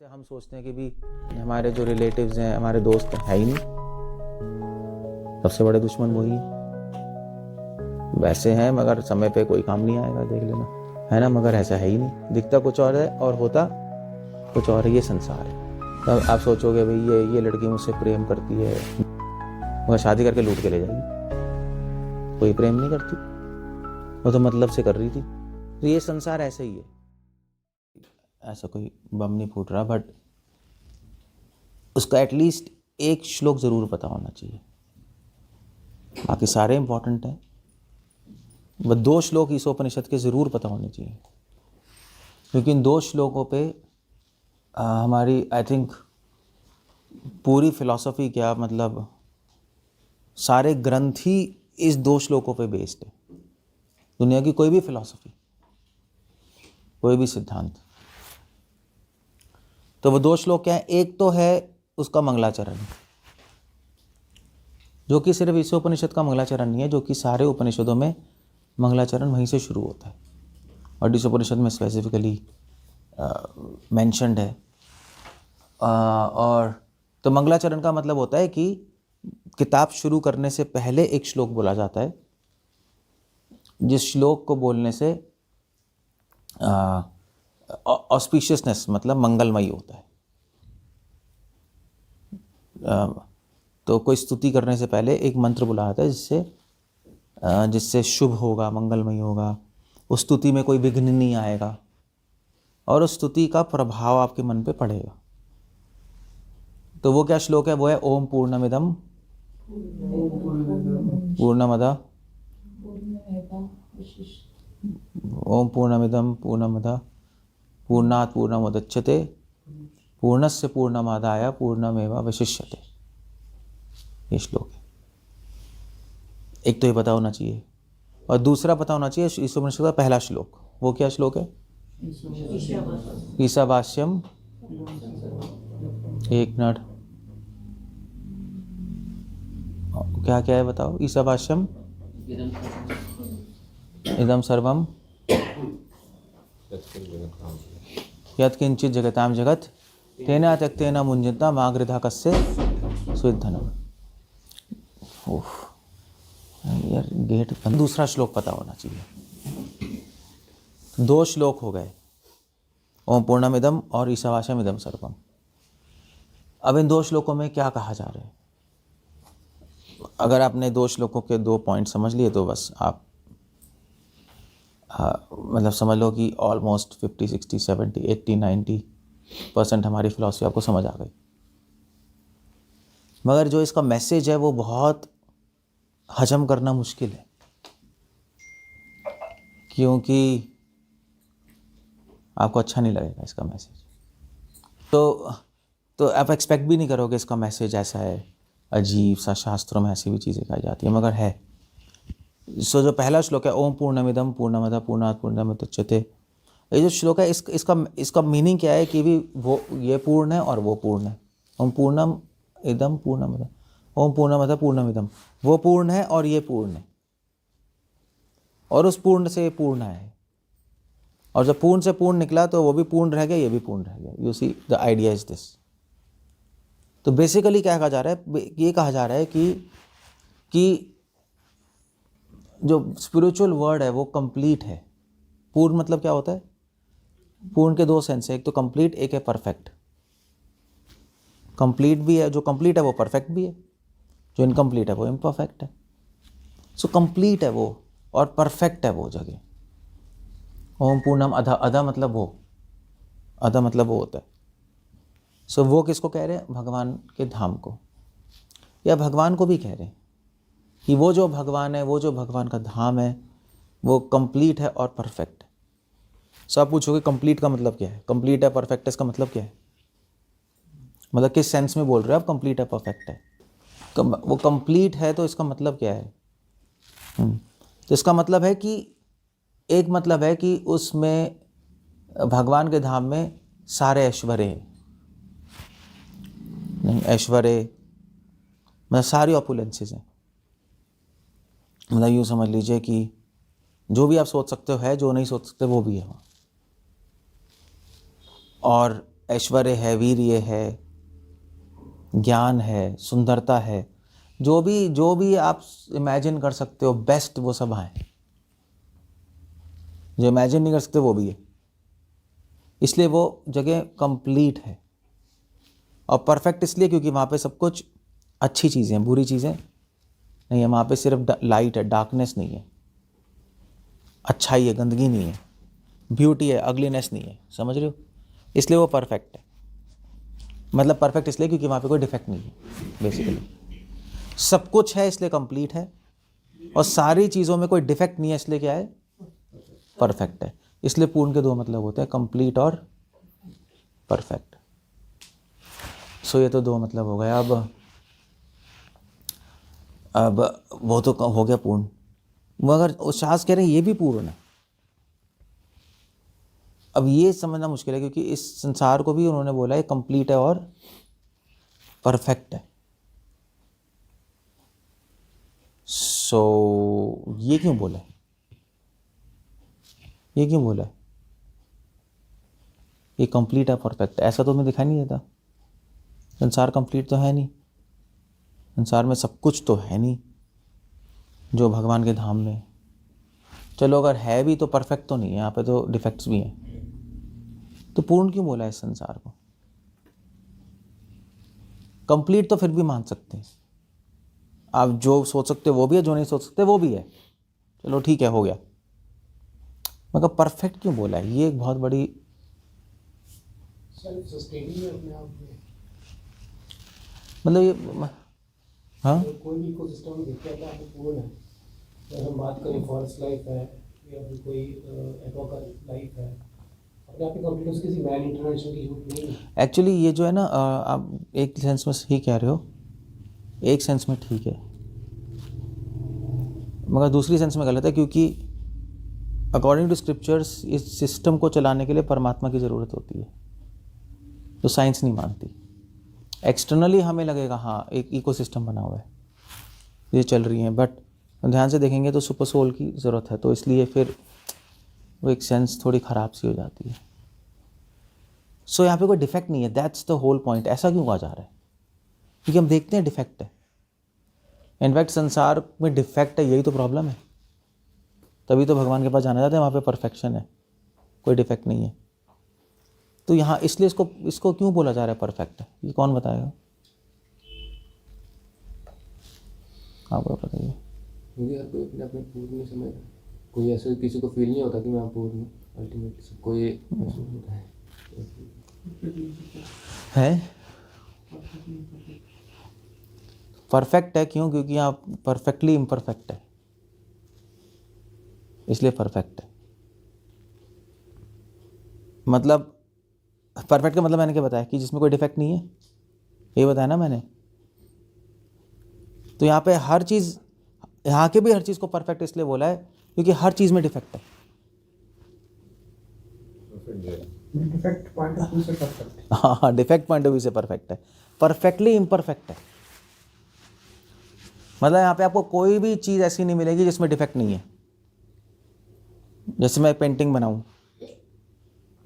जैसे हम सोचते हैं कि भी हमारे जो रिलेटिव्स हैं, हमारे दोस्त हैं, है ही नहीं, सबसे बड़े दुश्मन वही हैं। वैसे हैं मगर समय पे कोई काम नहीं आएगा, देख लेना, है ना। मगर ऐसा है ही नहीं, दिखता कुछ और है और होता कुछ और है। ये संसार है। तब आप सोचोगे भाई ये लड़की मुझसे प्रेम करती है, मगर शादी करके लूट के ले जाएगी। कोई प्रेम नहीं करती, वो तो मतलब से कर रही थी। तो ये संसार ऐसे ही है। ऐसा कोई बम नहीं फूट रहा, बट उसका एटलीस्ट एक श्लोक जरूर पता होना चाहिए। बाकी सारे इंपॉर्टेंट हैं, बस 2 श्लोक ईशोपनिषद के जरूर पता होने चाहिए, क्योंकि इन 2 श्लोकों पे हमारी आई थिंक पूरी फिलॉसफी, क्या मतलब सारे ग्रंथ ही इस 2 श्लोकों पे बेस्ड है। दुनिया की कोई भी फिलॉसफी, कोई भी सिद्धांत। तो वो 2 श्लोक क्या है? एक तो है उसका मंगलाचरण, जो कि सिर्फ ईशोपनिषद का मंगलाचरण नहीं है, जो कि सारे उपनिषदों में मंगलाचरण वहीं से शुरू होता है और ईशोपनिषद में स्पेसिफिकली मेंशन्ड है। और तो मंगलाचरण का मतलब होता है कि किताब शुरू करने से पहले एक श्लोक बोला जाता है, जिस श्लोक को बोलने से ऑस्पिशियसनेस मतलब मंगलमयी होता है। तो कोई स्तुति करने से पहले एक मंत्र बोला जाता है जिससे शुभ होगा, मंगलमयी होगा, उस स्तुति में कोई विघ्न नहीं आएगा और उस स्तुति का प्रभाव आपके मन पे पड़ेगा। तो वो क्या श्लोक है? वो है ओम पूर्णमिदं पूर्णमदः ओम पूर्णमिदं पूर्णमदः पूर्णात् पूर्णमुदच्यते पूर्णस्य पूर्णमादाय पूर्णमेवावशिष्यते। ये श्लोक है। एक तो ये पता होना चाहिए, और दूसरा पता होना चाहिए ईशोपनिषद का पहला श्लोक। वो क्या श्लोक है? ईशावास्यम। एक मिनट, क्या क्या है बताओ? ईशावास्यम इदं सर्वम यत्किंचित् जगतां जगत् तेन त्यक्तेन मुञ्जता मागृधा कस्य सुधनम। ओह यार, गेट बंद। दूसरा श्लोक पता होना चाहिए। 2 श्लोक हो गए, ओम पूर्णमिदम और ईशावास्यम इदं सर्वम। अब इन 2 श्लोकों में क्या कहा जा रहा है? अगर आपने 2 श्लोकों के 2 पॉइंट समझ लिए तो बस आप मतलब समझ लो कि ऑलमोस्ट 50, 60, 70, 80, 90% हमारी फिलॉसफी आपको समझ आ गई। मगर जो इसका मैसेज है वो बहुत हजम करना मुश्किल है, क्योंकि आपको अच्छा नहीं लगेगा इसका मैसेज। तो आप एक्सपेक्ट भी नहीं करोगे इसका मैसेज ऐसा है, अजीब सा, शास्त्रों में ऐसी भी चीज़ें कही जाती है, मगर है। सो जो पहला श्लोक है ओम पूर्णमिदं पूर्णमदः पूर्णात् पूर्णमुदच्यते, ये जो श्लोक है इसका मीनिंग क्या है कि भी वो ये पूर्ण है और वो पूर्ण है। ओम पूर्णम इदं पूर्णमदः, ओम पूर्णमदः पूर्णमिदं, वो पूर्ण है और ये पूर्ण है, और उस पूर्ण से ये पूर्ण है, और जब पूर्ण से पूर्ण निकला तो वो भी पूर्ण रह गया, ये भी पूर्ण रह गया। You see the idea is this. तो बेसिकली क्या कहा जा रहा है? ये कहा जा रहा है कि जो स्पिरिचुअल वर्ड है वो कंप्लीट है। पूर्ण मतलब क्या होता है? पूर्ण के 2 सेंस है, एक तो कंप्लीट, एक है परफेक्ट। कंप्लीट भी है, जो कंप्लीट है वो परफेक्ट भी है, जो इनकम्प्लीट है वो इम्परफेक्ट है। सो कंप्लीट है वो और परफेक्ट है वो जगह। ओम पूर्णम अधा, अधा मतलब वो, अधा मतलब वो होता है। सो वो किसको कह रहे हैं? भगवान के धाम को, या भगवान को भी कह रहे हैं कि वो जो भगवान है, वो जो भगवान का धाम है, वो कंप्लीट है और परफेक्ट है। सो आप पूछोगे कंप्लीट का मतलब क्या है? कंप्लीट है, परफेक्ट है, इसका मतलब क्या है? मतलब किस सेंस में बोल रहे हो आप कंप्लीट है, परफेक्ट है? वो कंप्लीट है तो इसका मतलब क्या है? तो इसका मतलब है कि एक मतलब है कि उसमें भगवान के धाम में सारे ऐश्वर्य है, नहीं ऐश्वर्य मतलब सारी ऑपुलेंसेस हैं। मतलब यूँ समझ लीजिए कि जो भी आप सोच सकते हो है, जो नहीं सोच सकते वो भी है वहाँ। और ऐश्वर्य है, वीर्य है, ज्ञान है, सुंदरता है, जो भी आप इमेजिन कर सकते हो बेस्ट, वो सब है। जो इमेजिन नहीं कर सकते वो भी है। इसलिए वो जगह कंप्लीट है। और परफेक्ट इसलिए क्योंकि वहाँ पे सब कुछ अच्छी चीज़ें हैं, बुरी चीज़ें नहीं है। वहाँ पे सिर्फ लाइट है, डार्कनेस नहीं है, अच्छाई है, गंदगी नहीं है, ब्यूटी है, अगलीनेस नहीं है। समझ रहे हो? इसलिए वो परफेक्ट है। मतलब परफेक्ट इसलिए क्योंकि वहाँ पे कोई डिफेक्ट नहीं है। बेसिकली सब कुछ है इसलिए कंप्लीट है, और सारी चीज़ों में कोई डिफेक्ट नहीं है इसलिए क्या है? परफेक्ट है। इसलिए पूर्ण के दो मतलब होते हैं, कंप्लीट और परफेक्ट। सो ये तो दो मतलब हो गए। अब वो तो हो गया पूर्ण, मगर शास्त्र कह रहे हैं ये भी पूर्ण है। अब ये समझना मुश्किल है क्योंकि इस संसार को भी उन्होंने बोला है कंप्लीट है और परफेक्ट है। सो ये क्यों बोला है? ये क्यों बोला है? ये कंप्लीट है, परफेक्ट है, ऐसा तो हमें दिखाई नहीं देता। संसार कंप्लीट तो है नहीं, संसार में सब कुछ तो है नहीं जो भगवान के धाम में। चलो अगर है भी तो परफेक्ट तो नहीं है, यहाँ पे तो डिफेक्ट्स भी हैं। तो पूर्ण क्यों बोला है इस संसार को? कंप्लीट तो फिर भी मान सकते हैं, आप जो सोच सकते हो वो भी है, जो नहीं सोच सकते वो भी है। चलो ठीक है, हो गया। मगर परफेक्ट क्यों बोला है? ये एक बहुत बड़ी सेल्फ सस्टेनिंग है अपने आप में। मतलब ये हाँ, तो कोई भी इकोसिस्टम देखते हैं तो पूर्ण है। अगर हम बात करें फॉरेस्ट लाइफ है या फिर कोई एक्वाकल्चर लाइफ है, अपने आप में कंप्लीट, उसकी किसी मैन इंटरवेंशन की जरूरत नहीं है। एक्चुअली ये जो है ना, आप एक सेंस में सही कह रहे हो, एक सेंस में ठीक है, मगर दूसरी सेंस में गलत है। क्योंकि अकॉर्डिंग टू स्क्रिप्चर्स इस सिस्टम को चलाने के लिए परमात्मा की ज़रूरत होती है, तो साइंस नहीं मानती। एक्सटर्नली हमें लगेगा हाँ एक इकोसिस्टम बना हुआ है, ये चल रही हैं, बट ध्यान से देखेंगे तो सुपर सोल की ज़रूरत है। तो इसलिए फिर वो एक सेंस थोड़ी ख़राब सी हो जाती है। सो यहाँ पे कोई डिफेक्ट नहीं है, दैट्स द होल पॉइंट। ऐसा क्यों कहा जा रहा है? क्योंकि हम देखते हैं डिफेक्ट है। इनफैक्ट संसार में डिफेक्ट है, यही तो प्रॉब्लम है। तभी तो भगवान के पास जाना जाता है, वहाँ पे परफेक्शन है, कोई डिफेक्ट नहीं है। तो यहाँ इसलिए इसको क्यों बोला जा रहा है परफेक्ट है? ये कौन बताएगा? आप बताइए। क्योंकि हर कोई अपने अपने पूर्ण नहीं समझ, कोई ऐसे किसी को फील नहीं होता कि मैं पूर्ण हूँ। अल्टीमेटली सबको ये महसूस होता है परफेक्ट है। क्यों? क्योंकि आप परफेक्टली इम्परफेक्ट है, इसलिए परफेक्ट है। मतलब परफेक्ट का मतलब मैंने क्या बताया कि जिसमें कोई डिफेक्ट नहीं है, ये बताया ना मैंने। तो यहाँ पे हर चीज़, यहाँ के भी हर चीज़ को परफेक्ट इसलिए बोला है क्योंकि हर चीज़ में डिफेक्ट है। डिफेक्ट पॉइंट ऑफ व्यू से परफेक्ट है। हाँ, डिफेक्ट पॉइंट ऑफ व्यू से परफेक्ट है, परफेक्टली इम्परफेक्ट है। मतलब यहाँ पे आपको कोई भी चीज़ ऐसी नहीं मिलेगी जिसमें डिफेक्ट नहीं है। जैसे मैं पेंटिंग बनाऊँ,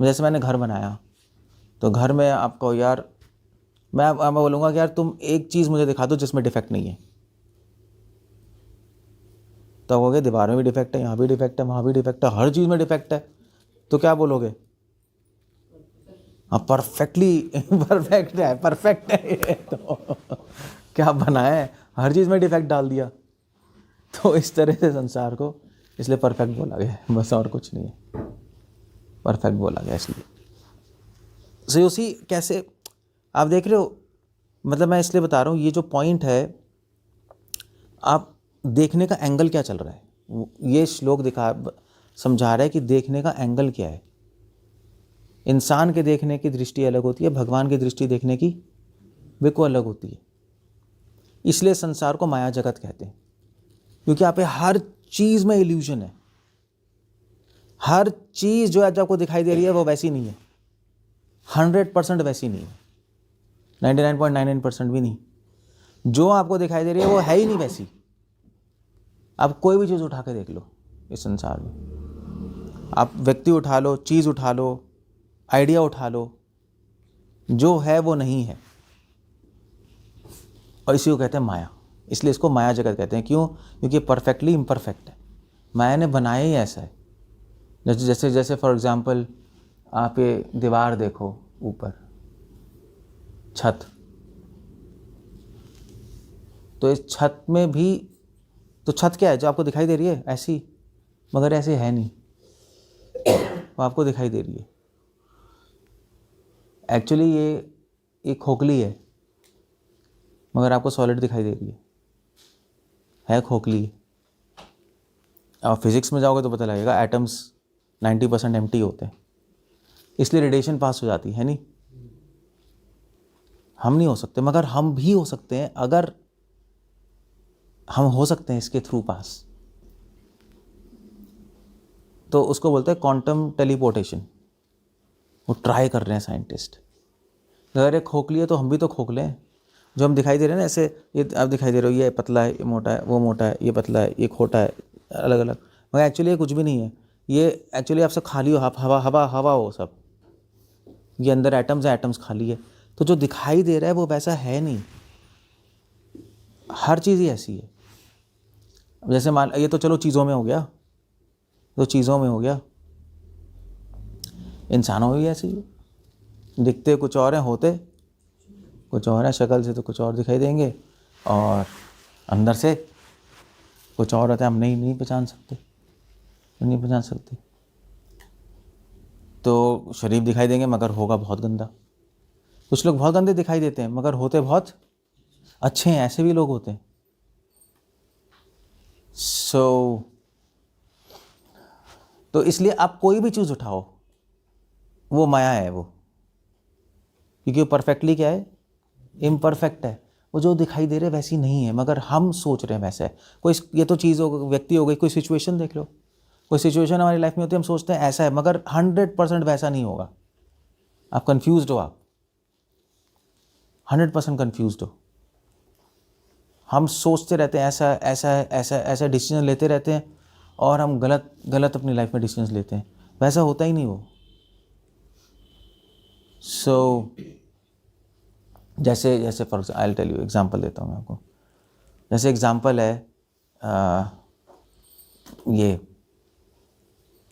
जैसे मैंने घर बनाया, तो घर में आपको यार मैं बोलूँगा कि यार तुम एक चीज़ मुझे दिखा दो जिसमें डिफेक्ट नहीं है, तो कहोगे दीवार में भी डिफेक्ट है, यहाँ भी डिफेक्ट है, वहाँ भी डिफेक्ट है, हर चीज़ में डिफेक्ट है। तो क्या बोलोगे? हाँ परफेक्टली परफेक्ट है, परफेक्ट है ये तो क्या बना है, हर चीज़ में डिफेक्ट डाल दिया। तो इस तरह से संसार को इसलिए परफेक्ट बोला गया है, बस और कुछ नहीं है, परफेक्ट बोला गया इसलिए। सो उसी कैसे आप देख रहे हो, मतलब मैं इसलिए बता रहा हूँ, ये जो पॉइंट है, आप देखने का एंगल क्या चल रहा है, ये श्लोक समझा रहा है कि देखने का एंगल क्या है। इंसान के देखने की दृष्टि अलग होती है, भगवान की दृष्टि देखने की बिल्कुल अलग होती है। इसलिए संसार को माया जगत कहते हैं, क्योंकि यहाँ पे हर चीज़ में इल्यूजन है। हर चीज़ जो आज आपको दिखाई दे रही है वो वैसी नहीं है, 100% वैसी नहीं है, 99.99% भी नहीं। जो आपको दिखाई दे रही है वो है ही नहीं वैसी। आप कोई भी चीज़ उठा के देख लो इस संसार में, आप व्यक्ति उठा लो, चीज़ उठा लो, आइडिया उठा लो, जो है वो नहीं है, और इसी को कहते हैं माया। इसलिए इसको माया जगत कहते हैं। क्यों? क्योंकि परफेक्टली इम्परफेक्ट है। माया ने बनाया ही ऐसा है। जैसे जैसे फॉर एग्जांपल आप ये दीवार देखो, ऊपर छत, तो इस छत में भी तो छत क्या है जो आपको दिखाई दे रही है ऐसी, मगर ऐसे है नहीं, वो आपको दिखाई दे रही है। एक्चुअली ये खोखली है, मगर आपको सॉलिड दिखाई दे रही है खोखली। आप फिजिक्स में जाओगे तो पता लगेगा एटम्स 90% एम्प्टी होते हैं, इसलिए रेडिएशन पास हो जाती है नहीं। हम नहीं हो सकते, मगर हम भी हो सकते हैं। अगर हम हो सकते हैं इसके थ्रू पास, तो उसको बोलते हैं क्वांटम टेलीपोर्टेशन। वो ट्राई कर रहे हैं साइंटिस्ट। अगर ये खोखली है तो हम भी तो खोखले हैं। जो हम दिखाई दे रहे हैं ना, ऐसे ये आप दिखाई दे रहे हो, ये पतला है, ये मोटा है, वो मोटा है, ये पतला है, ये खोटा है, अलग अलग, मगर एक्चुअली ये कुछ भी नहीं है। ये एक्चुअली आपसे खाली हो, हवा हवा हवा हो सब, ये अंदर एटम्स है, एटम्स खाली है। तो जो दिखाई दे रहा है वो वैसा है नहीं, हर चीज़ ही ऐसी है। जैसे मान, ये तो चलो चीज़ों में हो गया, तो चीज़ों में हो गया, इंसानों में भी ऐसे ही है। दिखते कुछ और हैं, होते कुछ और है। शक्ल से तो कुछ और दिखाई देंगे, और अंदर से कुछ और होता है, हम नहीं पहचान सकते। तो शरीफ दिखाई देंगे मगर होगा बहुत गंदा। कुछ लोग बहुत गंदे दिखाई देते हैं मगर होते बहुत अच्छे हैं, ऐसे भी लोग होते हैं। तो इसलिए आप कोई भी चीज़ उठाओ, वो माया है वो, क्योंकि वो परफेक्टली क्या है, इम्परफेक्ट है। वो जो दिखाई दे रहे वैसी नहीं है, मगर हम सोच रहे हैं वैसा है। कोई, ये तो चीज़ हो, व्यक्ति हो गई, कोई सिचुएशन देख लो, कोई सिचुएशन हमारी लाइफ में होती है, हम सोचते हैं ऐसा है, मगर 100% वैसा नहीं होगा। आप कंफ्यूज्ड हो, आप 100% कंफ्यूज्ड हो। हम सोचते रहते हैं ऐसा ऐसा ऐसा ऐसा, डिसीजन लेते रहते हैं, और हम गलत अपनी लाइफ में डिसीजन लेते हैं, वैसा होता ही नहीं वो। जैसे for I will tell you, example देता हूँ मैं आपको। जैसे एग्जांपल है ये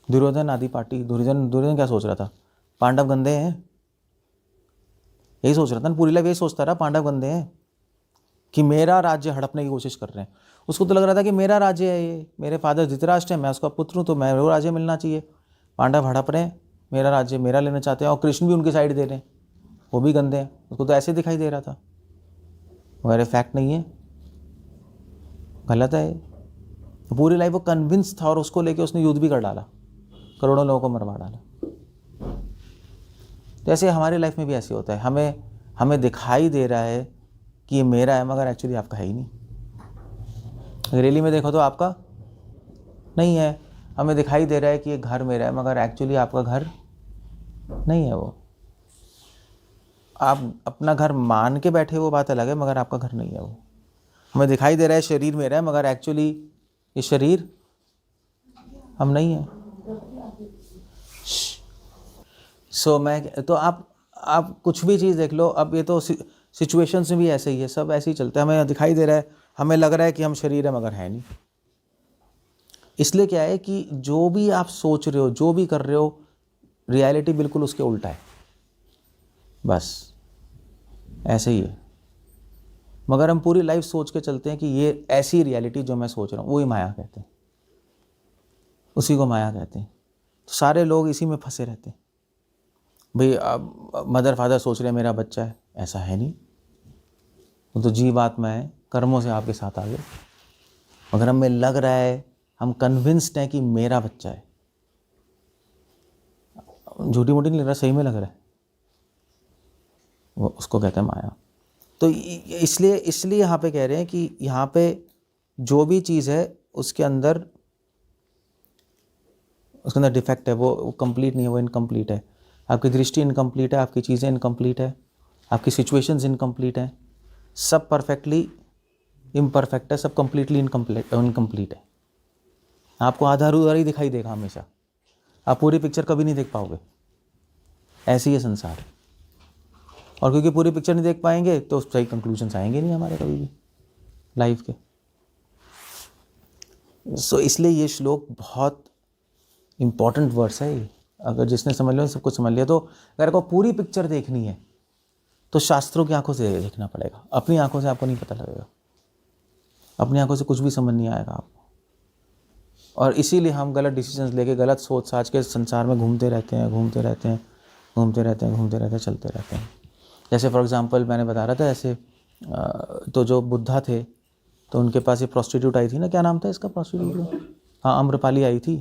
दुर्योधन आदि पार्टी। दुर्योधन क्या सोच रहा था? पांडव गंदे हैं, यही सोच रहा था ना, पूरी लाइफ यही सोचता रहा, पांडव गंदे हैं, कि मेरा राज्य हड़पने की कोशिश कर रहे हैं। उसको तो लग रहा था कि मेरा राज्य है, ये मेरे फादर धृतराष्ट्र है, मैं उसका पुत्र हूँ, तो मैं वो राज्य मिलना चाहिए। पांडव हड़प रहे हैं, मेरा राज्य मेरा लेना चाहते हैं, और कृष्ण भी उनकी साइड दे रहे हैं, वो भी गंदे हैं। उसको तो ऐसे दिखाई दे रहा था, मगर फैक्ट नहीं है, गलत है। तो पूरी लाइफ वो कन्विंस था, और उसको लेके उसने युद्ध भी कर डाला, करोड़ों लोगों को मरवा डाला। तो ऐसे हमारी लाइफ में भी ऐसे होता है। हमें दिखाई दे रहा है कि ये मेरा है, मगर एक्चुअली आपका है ही नहीं। रैली में देखो तो आपका नहीं है। हमें दिखाई दे रहा है कि ये घर मेरा है, मगर एक्चुअली आपका घर नहीं है वो। आप अपना घर मान के बैठे, वो बात अलग है, मगर आपका घर नहीं है वो। हमें दिखाई दे रहा है शरीर मेरा है, मगर एक्चुअली ये शरीर हम नहीं है। तो आप कुछ भी चीज़ देख लो। अब ये तो सिचुएशंस में भी ऐसे ही है, सब ऐसे ही चलता है। हमें दिखाई दे रहा है, हमें लग रहा है कि हम शरीर है, मगर है नहीं। इसलिए क्या है कि जो भी आप सोच रहे हो, जो भी कर रहे हो, रियलिटी बिल्कुल उसके उल्टा है, बस ऐसे ही है। मगर हम पूरी लाइफ सोच के चलते हैं कि ये ऐसी रियलिटी जो मैं सोच रहा हूँ, वो ही माया कहते हैं, उसी को माया कहते हैं। तो सारे लोग इसी में फंसे रहते हैं। भाई मदर फादर सोच रहे हैं मेरा बच्चा है, ऐसा है नहीं, वो तो जीवात्मा है, कर्मों से आपके साथ आ गए। मगर हमें लग रहा है, हम कन्विंस्ड हैं कि मेरा बच्चा है। झूठी मोटी नहीं लग रहा, सही में लग रहा है, वो उसको कहते हैं माया। तो इसलिए यहाँ पे कह रहे हैं कि यहाँ पे जो भी चीज़ है उसके अंदर डिफेक्ट है, वो कंप्लीट नहीं है, वो इनकम्प्लीट है। आपकी दृष्टि इनकम्प्लीट है, आपकी चीज़ें इनकम्प्लीट है, आपकी सिचुएशंस इनकम्प्लीट है, सब परफेक्टली इम्परफेक्ट है, सब कंप्लीटली इनकम्प्लीट है। आपको आधा अधूरा ही दिखाई देगा हमेशा, आप पूरी पिक्चर कभी नहीं देख पाओगे। ऐसी है संसार। और क्योंकि पूरी पिक्चर नहीं देख पाएंगे तो सही कंक्लूजन्स आएंगे नहीं हमारे कभी भी लाइफ के। सो इसलिए ये श्लोक बहुत इम्पॉर्टेंट वर्ड्स है ये। अगर जिसने समझ लिया सब कुछ समझ लिया। तो अगर आपको पूरी पिक्चर देखनी है तो शास्त्रों की आंखों से देखना पड़ेगा। अपनी आंखों से आपको नहीं पता लगेगा, अपनी आंखों से कुछ भी समझ नहीं आएगा आपको। और इसीलिए हम गलत डिसीजंस लेके गलत सोच साच के संसार में घूमते रहते हैं, चलते रहते हैं। जैसे फॉर एग्जांपल मैंने बता रहा था, ऐसे तो जो बुद्धा थे तो उनके पास ये प्रोस्टिट्यूट आई थी ना, क्या नाम था इसका प्रोस्टिट्यूट? हाँ, आम्रपाली आई थी।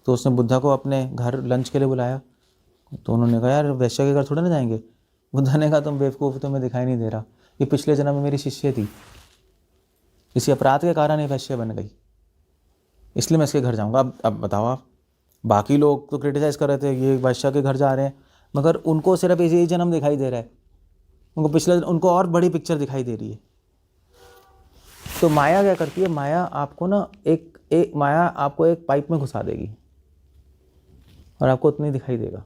तो उसने बुद्धा को अपने घर लंच के लिए बुलाया। तो उन्होंने कहा यार वैश्य के घर थोड़े ना जाएंगे। बुद्धा ने कहा तुम बेवकूफ़, तुम्हें दिखाई नहीं दे रहा, ये पिछले जन्म में मेरी शिष्य थी, इसी अपराध के कारण ये वैश्य बन गई, इसलिए मैं इसके घर जाऊंगा। अब बताओ आप, बाकी लोग तो क्रिटिसाइज़ कर रहे थे ये वैश्य के घर जा रहे हैं, मगर उनको सिर्फ यही जन्म दिखाई दे रहा है, उनको और बड़ी पिक्चर दिखाई दे रही है। तो माया क्या करती है, माया आपको ना माया आपको एक पाइप में घुसा देगी और आपको उतनी दिखाई देगा।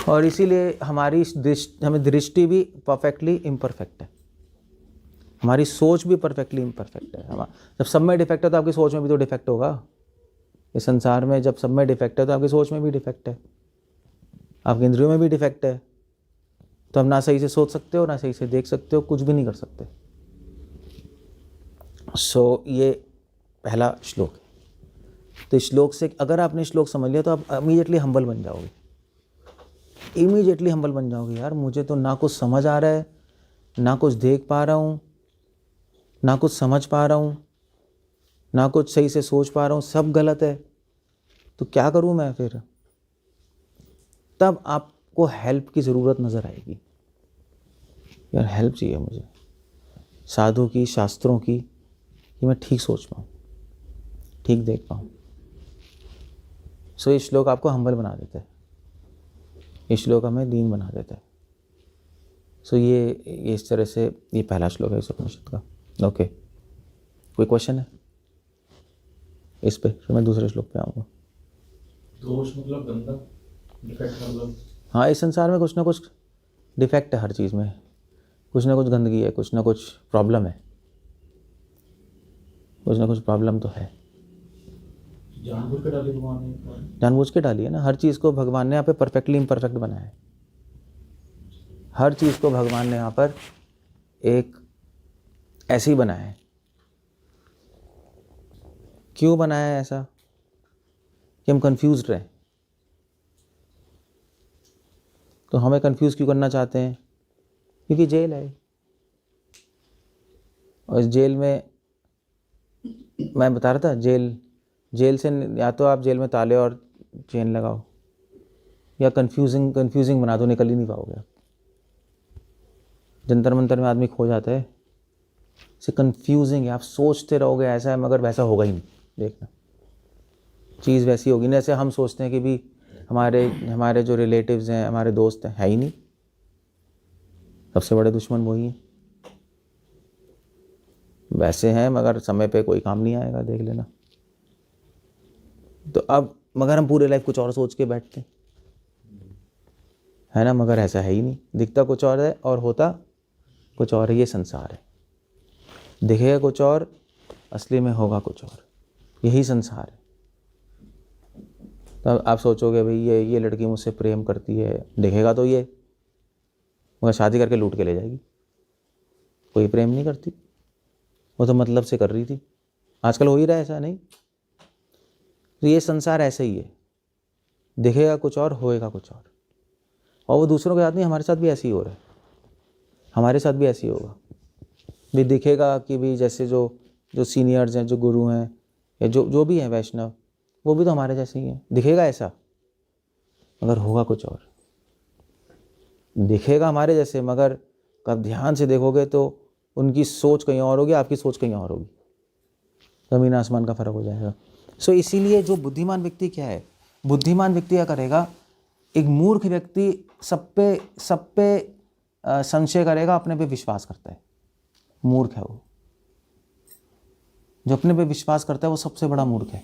और इसीलिए हमें दृष्टि भी परफेक्टली इम्परफेक्ट है, हमारी सोच भी परफेक्टली इम्परफेक्ट है। जब सब में डिफेक्ट है तो आपकी सोच में भी तो डिफेक्ट होगा। इस संसार में जब सब में डिफेक्ट है तो आपकी सोच में भी डिफेक्ट है, आपकी इंद्रियों में भी डिफेक्ट है। तो आप ना सही से सोच सकते हो, ना सही से देख सकते हो, कुछ भी नहीं कर सकते। सो ये पहला श्लोक है। तो इस श्लोक से अगर आपने श्लोक समझ लिया तो आप इमीडिएटली हम्बल बन जाओगे, यार मुझे तो ना कुछ समझ आ रहा है, ना कुछ देख पा रहा हूँ, ना कुछ समझ पा रहा हूँ, ना कुछ सही से सोच पा रहा हूँ, सब गलत है, तो क्या करूँ मैं फिर? तब आपको हेल्प की ज़रूरत नज़र आएगी। यार हेल्प चाहिए मुझे साधु की, शास्त्रों की, कि मैं ठीक सोच पाऊँ, ठीक देख पाऊँ। सो ये श्लोक आपको हम्बल बना देता है, ये श्लोक हमें दीन बना देता है। सो ये इस तरह से ये पहला श्लोक है इस उपनिषद का। ओके, कोई क्वेश्चन है इस पे? फिर मैं दूसरे श्लोक पे आऊँगा। दोष मतलब गंदा, डिफेक्ट मतलब? हाँ, इस संसार में कुछ ना कुछ डिफेक्ट है, हर चीज़ में कुछ ना कुछ गंदगी है, कुछ ना कुछ प्रॉब्लम है, कुछ ना कुछ प्रॉब्लम तो है। जानबूझ के डाली भगवान ने? जानबूझ के डाली है ना, हर चीज़ को भगवान ने यहाँ पे परफेक्टली इम्परफेक्ट बनाया है। हर चीज़ को भगवान ने यहाँ पर एक ऐसे ही बनाया है। क्यों बनाया है ऐसा? कि हम कंफ्यूज्ड रहें। तो हमें कंफ्यूज क्यों करना चाहते हैं? क्योंकि जेल है, और इस जेल में मैं बता रहा था, जेल से या तो आप जेल में ताले और चेन लगाओ, या कंफ्यूजिंग बना दो, निकल ही नहीं पाओगे आप। जंतर मंतर में आदमी खो जाता है, इसे कंफ्यूजिंग है, आप सोचते रहोगे ऐसा है मगर वैसा होगा ही नहीं। देखना चीज़ वैसी होगी ना, जैसे हम सोचते हैं कि भी हमारे जो रिलेटिव्स हैं, हमारे दोस्त हैं, है ही नहीं, सबसे बड़े दुश्मन वही हैं। वैसे हैं मगर समय पे कोई काम नहीं आएगा, देख लेना। तो अब मगर हम पूरे लाइफ कुछ और सोच के बैठते हैं, है ना, मगर ऐसा है ही नहीं, दिखता कुछ और है और होता कुछ और है। ये संसार है, दिखेगा कुछ और, असली में होगा कुछ और, यही संसार है। तब आप सोचोगे भाई ये लड़की मुझसे प्रेम करती है, दिखेगा तो ये, मगर शादी करके लूट के ले जाएगी। कोई प्रेम नहीं करती, वो तो मतलब से कर रही थी। आजकल हो ही रहा है ऐसा, नहीं? तो ये संसार ऐसे ही है, दिखेगा कुछ और, होएगा कुछ और वो दूसरों के साथ नहीं, हमारे साथ भी ऐसे ही हो रहा है, हमारे साथ भी ऐसे ही होगा। भी दिखेगा कि भी जैसे जो सीनियर्स हैं, जो गुरु हैं, या जो भी हैं वैष्णव, वो भी तो हमारे जैसे ही हैं। दिखेगा ऐसा मगर होगा कुछ और। दिखेगा हमारे जैसे मगर कब ध्यान से देखोगे तो उनकी सोच कहीं और होगी, आपकी सोच कहीं और होगी, ज़मीन आसमान का फ़र्क हो जाएगा। सो इसीलिए जो बुद्धिमान व्यक्ति क्या है, बुद्धिमान व्यक्ति क्या करेगा? एक मूर्ख व्यक्ति सब पे संशय करेगा, अपने पे विश्वास करता है, मूर्ख है वो। जो अपने पे विश्वास करता है वो सबसे बड़ा मूर्ख है,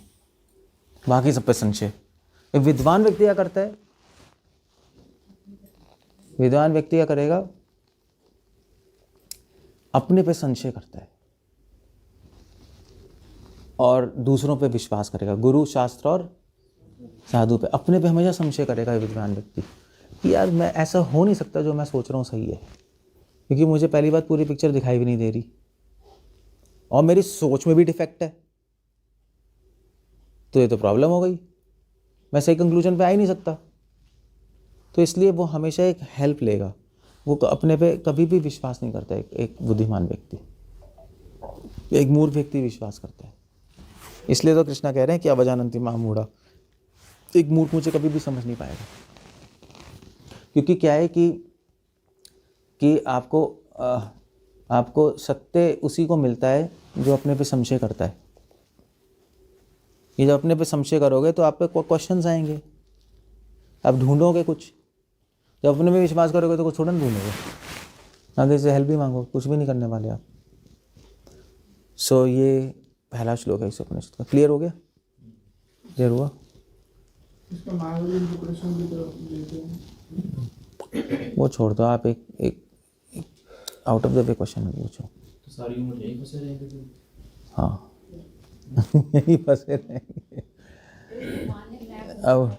बाकी सब पे संशय। एक विद्वान व्यक्ति क्या करता है? विद्वान व्यक्ति क्या करेगा, अपने पे संशय करता है और दूसरों पे विश्वास करेगा, गुरु, शास्त्र और साधु पे। अपने पे हमेशा संशय करेगा विद्वान व्यक्ति कि यार मैं, ऐसा हो नहीं सकता जो मैं सोच रहा हूँ सही है, क्योंकि मुझे पहली बात पूरी पिक्चर दिखाई भी नहीं दे रही और मेरी सोच में भी डिफेक्ट है, तो ये तो प्रॉब्लम हो गई, मैं सही कंक्लूजन पे आ ही नहीं सकता। तो इसलिए वो हमेशा एक हेल्प लेगा, वो अपने पे कभी भी विश्वास नहीं करता। एक बुद्धिमान व्यक्ति, एक मूर्ख व्यक्ति विश्वास करता है। इसलिए तो कृष्णा कह रहे हैं कि अवजानन्ति मां मूढ़ा, एक मूर्ख मुझे कभी भी समझ नहीं पाएगा। क्योंकि क्या है कि आपको सत्य उसी को मिलता है जो अपने पे संशय करता है। ये जब अपने पे संशय करोगे तो आप पे क्वेश्चंस आएंगे, आप ढूंढोगे कुछ। जब अपने में विश्वास करोगे तो कुछ थोड़ा ना ढूंढोगे, आगे से हेल्प भी मांगो, कुछ भी नहीं करने वाले आप। सो ये पहला श्लोक है इस उपनिषद का। क्लियर हो गया? क्लियर हुआ? इसका मार्ग इंटरप्रिटेशन की तरफ लेते हैं। वो छोड़ दो, आप एक out of the way question पूछो। तो सारी उम्र यही फंसे रहेंगे फिर? हाँ यही फंसे रहेंगे। अब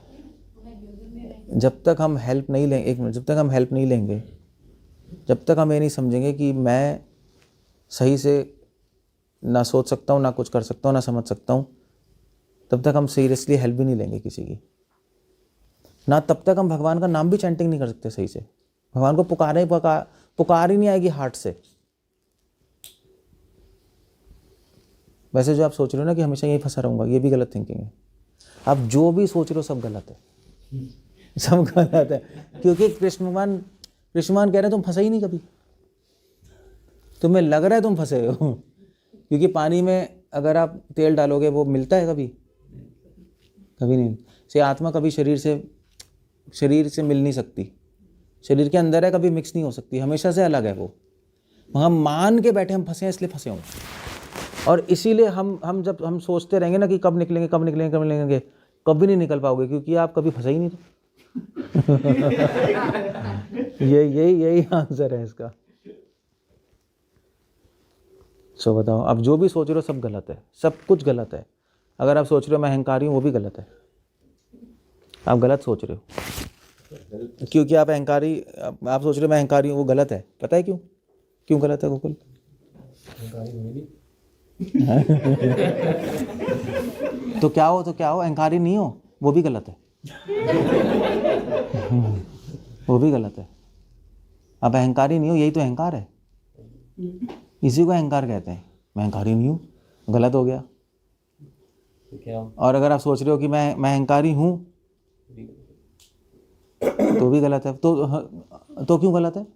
जब तक हम हेल्प नहीं लेंगे, एक मिनट, जब तक हम हेल्प नहीं लेंगे, जब तक हम ये नहीं समझेंगे कि मैं सही से ना सोच सकता हूँ, ना कुछ कर सकता हूँ, ना समझ सकता हूँ, तब तक हम सीरियसली हेल्प भी नहीं लेंगे किसी की। ना तब तक हम भगवान का नाम भी चैंटिंग नहीं कर सकते सही से। भगवान को पुकार ही नहीं आएगी हार्ट से। वैसे जो आप सोच रहे हो ना कि हमेशा यही फंसा रहूँगा, ये भी गलत थिंकिंग है। आप जो भी सोच रहे हो सब गलत है, सब गलत है। क्योंकि कृष्ण भगवान कह रहे हैं तुम फंसे ही नहीं कभी, तुम्हें लग रहा है तुम फंसे हो। क्योंकि पानी में अगर आप तेल डालोगे वो मिलता है कभी? कभी नहीं। से आत्मा कभी शरीर से मिल नहीं सकती, शरीर के अंदर है, कभी मिक्स नहीं हो सकती, हमेशा से अलग है वो। हम मान के बैठे हम फंसे हैं, इसलिए फंसे होंगे। और इसीलिए हम जब हम सोचते रहेंगे ना कि कब निकलेंगे, कभी नहीं निकल पाओगे, क्योंकि आप कभी फंसे ही नहीं थे। यही आंसर है इसका। सो बताओ, अब जो भी सोच रहे हो सब गलत है, सब कुछ गलत है। अगर आप सोच रहे हो मैं अहंकारी हूँ, वो भी गलत है, आप गलत सोच रहे हो। क्योंकि आप अहंकारी, आप सोच रहे हो मैं अहंकारी हूँ, वो गलत है। पता है क्यों गलत है गोकुल? तो क्या हो अहंकारी नहीं हो, वो भी गलत है। वो भी गलत है। आप अहंकारी नहीं हो, यही तो अहंकार है, इसी को अहंकार कहते हैं। मैं अहंकारी नहीं हूँ, गलत हो गया। और अगर आप सोच रहे हो कि मैं अहंकारी हूँ, तो भी गलत है। तो क्यों गलत है?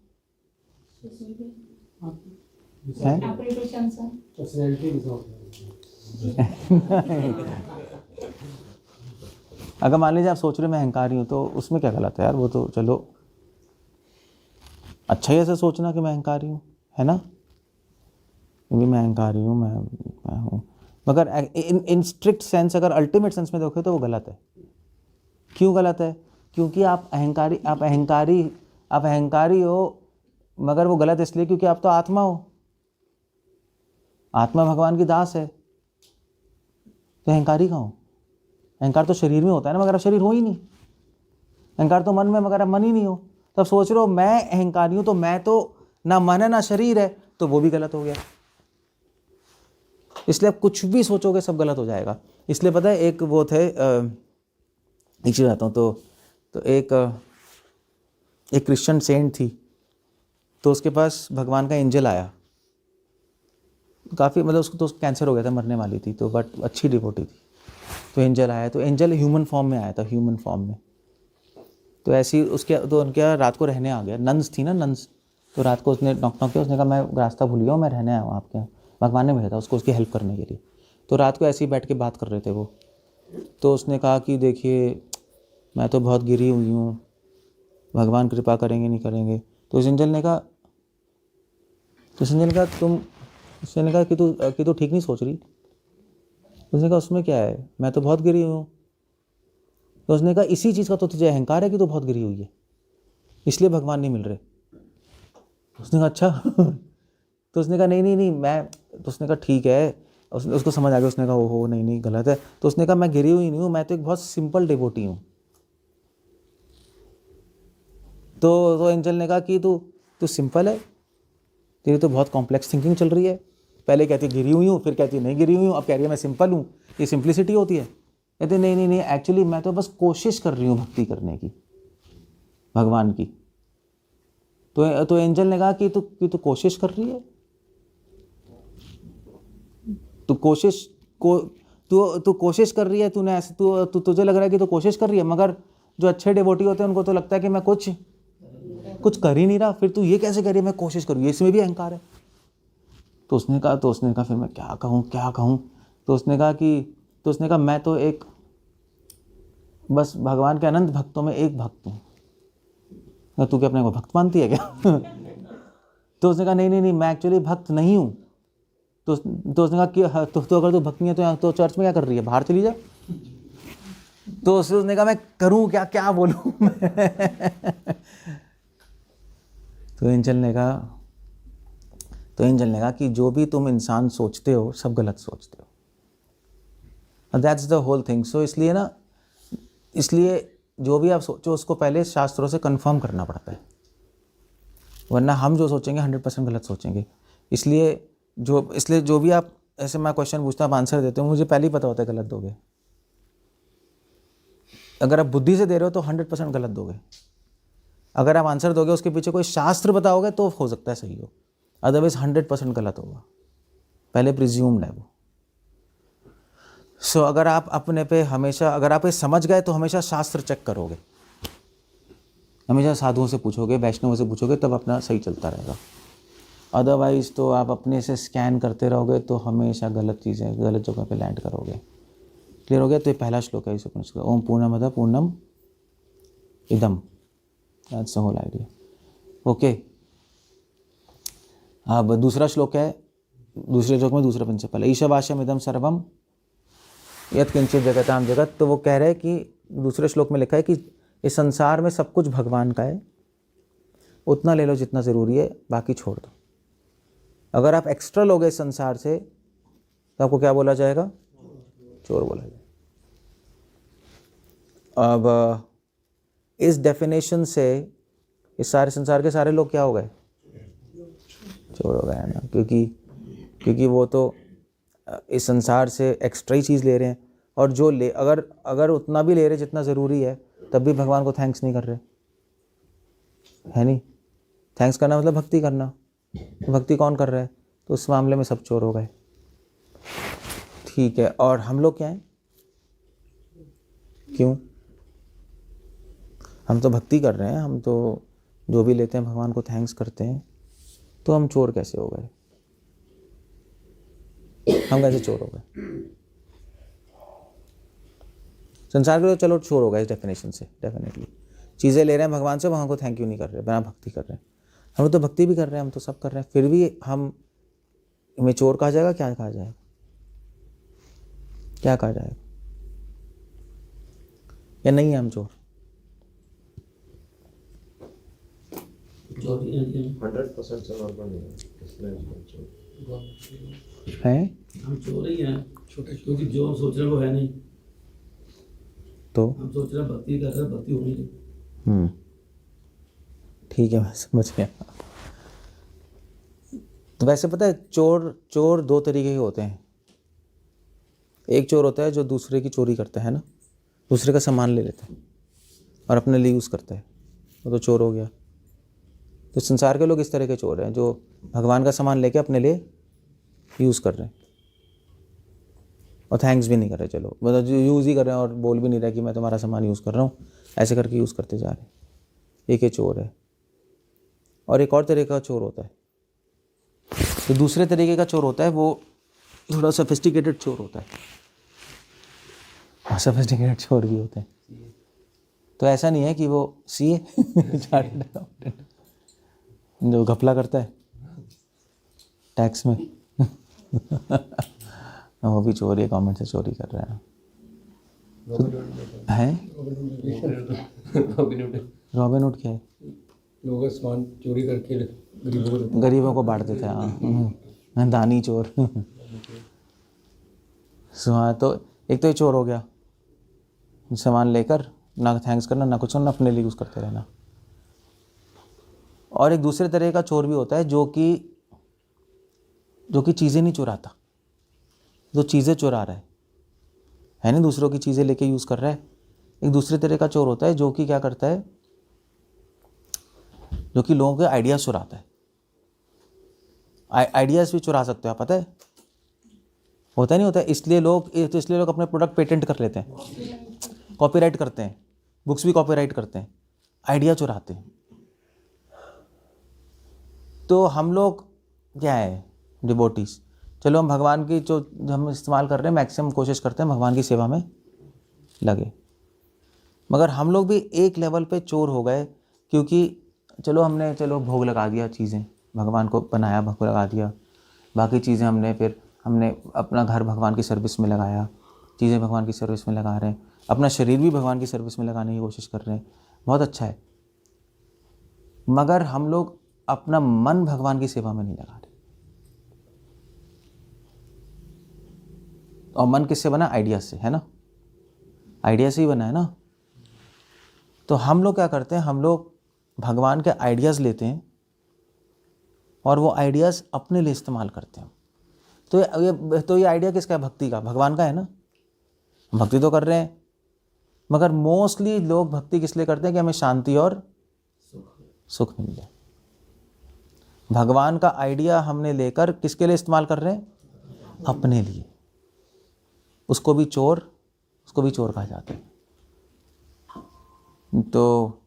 अगर मान लीजिए आप सोच रहे हो मैं अहंकारी हूँ, तो उसमें क्या गलत है यार? वो तो चलो अच्छा ही ऐसा सोचना कि मैं अहंकारी हूँ, है ना? क्योंकि मैं अहंकारी हूँ, मैं हूँ। मगर इन स्ट्रिक्ट सेंस, अगर अल्टीमेट सेंस में देखो तो वो गलत है। क्यों गलत है? क्योंकि आप अहंकारी हो, मगर वो गलत इसलिए क्योंकि आप तो आत्मा हो, आत्मा भगवान की दास है, तो अहंकारी कहाँ हो? अहंकार तो शरीर में होता है ना, मगर आप शरीर हो ही नहीं। अहंकार तो मन में, मगर आप मन ही नहीं हो। तब सोच रहे हो मैं अहंकारी हूँ, तो मैं तो ना मन है ना शरीर है, तो वो भी गलत हो गया। इसलिए आप कुछ भी सोचोगे सब गलत हो जाएगा। इसलिए पता है, एक वो थे, एक चीज़ आता हूँ, तो एक क्रिश्चियन सेंट थी, तो उसके पास भगवान का एंजल आया। काफ़ी मतलब उसको तो कैंसर हो गया था, मरने वाली थी, तो बट अच्छी डिवोटी थी। तो एंजल आया, तो एंजल ह्यूमन फॉर्म में आया था, ह्यूमन फॉर्म में। तो ऐसी उनके रात को रहने आ गया। नन्स थी ना, नन्स। तो रात को उसने नॉक किया, उसने कहा मैं रास्ता भूल गया हूँ, मैं रहने आया हूँ आपके यहाँ। भगवान ने भेजा था उसको उसकी हेल्प करने के लिए। तो रात को ऐसे ही बैठ के बात कर रहे थे वो। तो उसने कहा कि देखिए मैं तो बहुत गिरी हुई हूँ, भगवान कृपा करेंगे नहीं करेंगे। तो इस एंजल ने कहा उसने कहा कि तू ठीक नहीं सोच रही। उसने कहा उसमें क्या है, मैं तो बहुत गिरी हूँ। तो उसने कहा इसी चीज़ का तो तुझे अहंकार है कि तू बहुत गिरी हुई है। इसलिए भगवान नहीं मिल रहे। उसने कहा अच्छा तो उसने कहा नहीं मैं, तो उसने कहा ठीक है, उसको समझ आ गया। उसने कहा ओहो नहीं गलत है। तो उसने कहा मैं गिरी हुई नहीं हूँ, मैं तो एक बहुत सिंपल डिवोटी हूँ। तो एंजल ने कहा कि तू सिंपल है, तेरी तो बहुत कॉम्प्लेक्स थिंकिंग चल रही है। पहले कहती गिरी हुई हूँ, फिर कहती नहीं गिरी हुई हूँ, अब कह रही है मैं सिंपल हूँ। ये सिंप्लिसिटी होती है। कहते नहीं एक्चुअली मैं तो बस कोशिश कर रही हूँ भक्ति करने की, भगवान की। तो एंजल ने कहा कि तू कोशिश कर रही है, तू कोशिश कर रही है, तूने ऐसे तुझे लग रहा है कि तू कोशिश कर रही है, मगर जो अच्छे डिवोटी होते हैं उनको तो लगता है कि मैं कुछ कर ही नहीं रहा, फिर तू ये कैसे कह रही है मैं कोशिश करूँ, इसमें भी अहंकार है। तो उसने कहा फिर मैं क्या कहूँ। तो उसने कहा मैं तो एक बस भगवान के अनंत भक्तों में एक भक्त हूँ। तू क्या अपने को भक्त मानती है क्या? तो उसने कहा नहीं मैं एक्चुअली भक्त नहीं हूँ। तो उसने कहा कि तो अगर तू भक्त नहीं है तो चर्च में क्या कर रही है, बाहर चली जा। तो उसने कहा मैं करूँ क्या बोलूँ मैं। तो एंजल ने कहा कि जो भी तुम इंसान सोचते हो सब गलत सोचते हो। That's the whole thing. So इसलिए जो भी आप सोचो उसको पहले शास्त्रों से कंफर्म करना पड़ता है, वरना हम जो सोचेंगे 100% गलत सोचेंगे। इसलिए जो भी आप ऐसे मैं क्वेश्चन पूछता हूँ आप आंसर देते हो, मुझे पहले ही पता होता है गलत दोगे। अगर आप बुद्धि से दे रहे हो तो 100% गलत दोगे। अगर आप आंसर दोगे उसके पीछे कोई शास्त्र बताओगे तो हो सकता है सही हो, अदरवाइज 100% गलत होगा। पहले प्रिज्यूम्ड है वो। सो अगर आप अपने पे हमेशा, अगर आप ये समझ गए तो हमेशा शास्त्र चेक करोगे, हमेशा साधुओं से पूछोगे, वैष्णवों से पूछोगे, तब अपना सही चलता रहेगा। अदरवाइज तो आप अपने से स्कैन करते रहोगे तो हमेशा गलत चीज़ें गलत जगह पे लैंड करोगे। क्लियर हो गया? तो ये पहला श्लोक है इस उपनिषद का, ओम पूर्णमद पूर्णम इदम, that's the whole idea. Okay, अब दूसरा श्लोक है, दूसरे श्लोक में दूसरा प्रिंसिपल है, ईशावास्यम इदम सर्वम यत् किंचित जगताम जगत। तो वो कह रहे हैं कि दूसरे श्लोक में लिखा है कि इस संसार में सब कुछ भगवान का है, उतना ले लो जितना ज़रूरी है, बाकी छोड़ दो। अगर आप एक्स्ट्रा लोगे इस संसार से तो आपको क्या बोला जाएगा? चोर बोला जाएगा। अब इस डेफिनेशन से इस सारे संसार के सारे लोग क्या हो गए? चोर हो गए, है ना? क्योंकि वो तो इस संसार से एक्स्ट्रा ही चीज़ ले रहे हैं, और जो अगर उतना भी ले रहे जितना ज़रूरी है तब भी भगवान को थैंक्स नहीं कर रहे, है नहीं? थैंक्स करना मतलब भक्ति करना, तो भक्ति कौन कर रहा है? तो उस मामले में सब चोर हो गए। ठीक है, और हम लोग क्या हैं? क्यों? हम तो भक्ति कर रहे हैं, हम तो जो भी लेते हैं भगवान को थैंक्स करते हैं, तो हम चोर कैसे हो गए? हम कैसे चोर हो गए? संसार के लोग चलो चोर हो गए इस डेफिनेशन से, डेफिनेटली। चीज़ें ले रहे हैं भगवान से, वहाँ को थैंक यू नहीं कर रहे, बिना भक्ति कर रहे हैं। हम तो भक्ति भी कर रहे हैं, हम तो सब कर रहे हैं, फिर भी हमें चोर कहा जाएगा? क्या कहा जाएगा? क्या कहा जाएगा? या नहीं है हम चोर? 100% समर्पण नहीं है, इसलिए हैं? हम चोर ही हैं, क्योंकि जो हम सोच रहे हैं वो है नहीं। तो हम सोच रहे हैं भक्ति कर रहे हैं, भक्ति हो नहीं रही। ठीक है, मैं समझ गया। तो वैसे पता है चोर दो तरीके के होते हैं। एक चोर होता है जो दूसरे की चोरी करता है ना, दूसरे का सामान ले लेता है और अपने लिए यूज़ करता है, वो तो चोर हो गया। तो संसार के लोग इस तरह के चोर हैं जो भगवान का सामान लेके अपने लिए यूज़ कर रहे हैं और थैंक्स भी नहीं कर रहे। चलो मतलब जो यूज़ ही कर रहे हैं और बोल भी नहीं रहे कि मैं तुम्हारा सामान यूज़ कर रहा हूँ, ऐसे करके यूज़ करते जा रहे हैं। एक ये चोर है। और एक और तरीके का चोर होता है, तो दूसरे तरीके का चोर होता है वो थोड़ा सोफिस्टिकेटेड चोर होता है, और सोफिस्टिकेटेड चोर भी होते हैं। तो ऐसा नहीं है कि वो सीए जो घपला करता है टैक्स में वो भी चोरी है, गवर्नमेंट से चोरी कर रहा है। तो, है रॉबिनहुड क्या है? लोगों का सामान चोरी करके गरीबों को बांटते थे। हाँ, दानी चोर। हाँ, तो एक तो ये चोर हो गया, सामान लेकर ना थैंक्स करना ना कुछ, ना अपने लिए यूज़ करते रहना। और एक दूसरे तरह का चोर भी होता है जो कि चीज़ें नहीं चुराता, जो चीज़ें चुरा रहा है नहीं, दूसरों की चीज़ें लेके यूज़ कर रहा है। एक दूसरे तरह का चोर होता है जो कि क्या करता है, जो कि लोगों के आइडियाज़ चुराता है। आइडियाज़ भी चुरा सकते हो आप, पता है, होता नहीं होता है। इसलिए लोग अपने प्रोडक्ट पेटेंट कर लेते हैं, कॉपीराइट करते हैं, बुक्स भी कॉपीराइट करते हैं, आइडिया चुराते हैं। तो हम लोग क्या है, डिवोटीज, चलो हम भगवान की जो हम इस्तेमाल कर रहे हैं, मैक्सिमम कोशिश करते हैं भगवान की सेवा में लगे। मगर हम लोग भी एक लेवल पे चोर हो गए, क्योंकि चलो भोग लगा दिया, चीज़ें भगवान को बनाया, भोग लगा दिया, बाकी चीज़ें हमने अपना घर भगवान की सर्विस में लगाया, चीज़ें भगवान की सर्विस में लगा रहे हैं, अपना शरीर भी भगवान की सर्विस में लगाने की कोशिश कर रहे हैं, बहुत अच्छा है। मगर हम लोग अपना मन भगवान की सेवा में नहीं लगा रहे। और मन किससे बना? आइडिया से, है ना, आइडिया से ही बना है ना। तो हम लोग क्या करते हैं, हम लोग भगवान के आइडियाज़ लेते हैं और वो आइडियाज़ अपने लिए इस्तेमाल करते हैं। तो ये आइडिया किसका है? भक्ति का, भगवान का है ना। भक्ति तो कर रहे हैं, मगर मोस्टली लोग भक्ति किस लिए करते हैं कि हमें शांति और सुख मिल जाए। भगवान का आइडिया हमने लेकर किसके लिए इस्तेमाल कर रहे हैं? अपने लिए। उसको भी चोर कहा जाता है। तो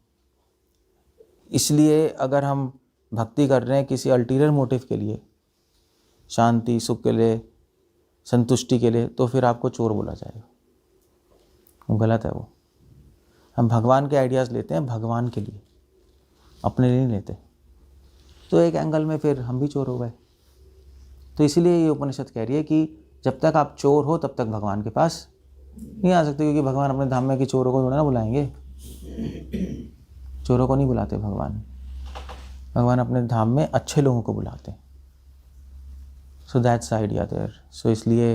इसलिए अगर हम भक्ति कर रहे हैं किसी अल्टीरियर मोटिव के लिए, शांति सुख के लिए, संतुष्टि के लिए, तो फिर आपको चोर बोला जाएगा। वो गलत है। वो हम भगवान के आइडियाज़ लेते हैं भगवान के लिए, अपने लिए नहीं लेते। तो एक एंगल में फिर हम भी चोर हो गए। तो इसीलिए ये उपनिषद कह रही है कि जब तक आप चोर हो तब तक भगवान के पास नहीं आ सकते, क्योंकि भगवान अपने धाम में कि चोरों को थोड़ा ना बुलाएंगे। चोरों को नहीं बुलाते भगवान अपने धाम में अच्छे लोगों को बुलाते हैं। So that's idea there. So इसलिए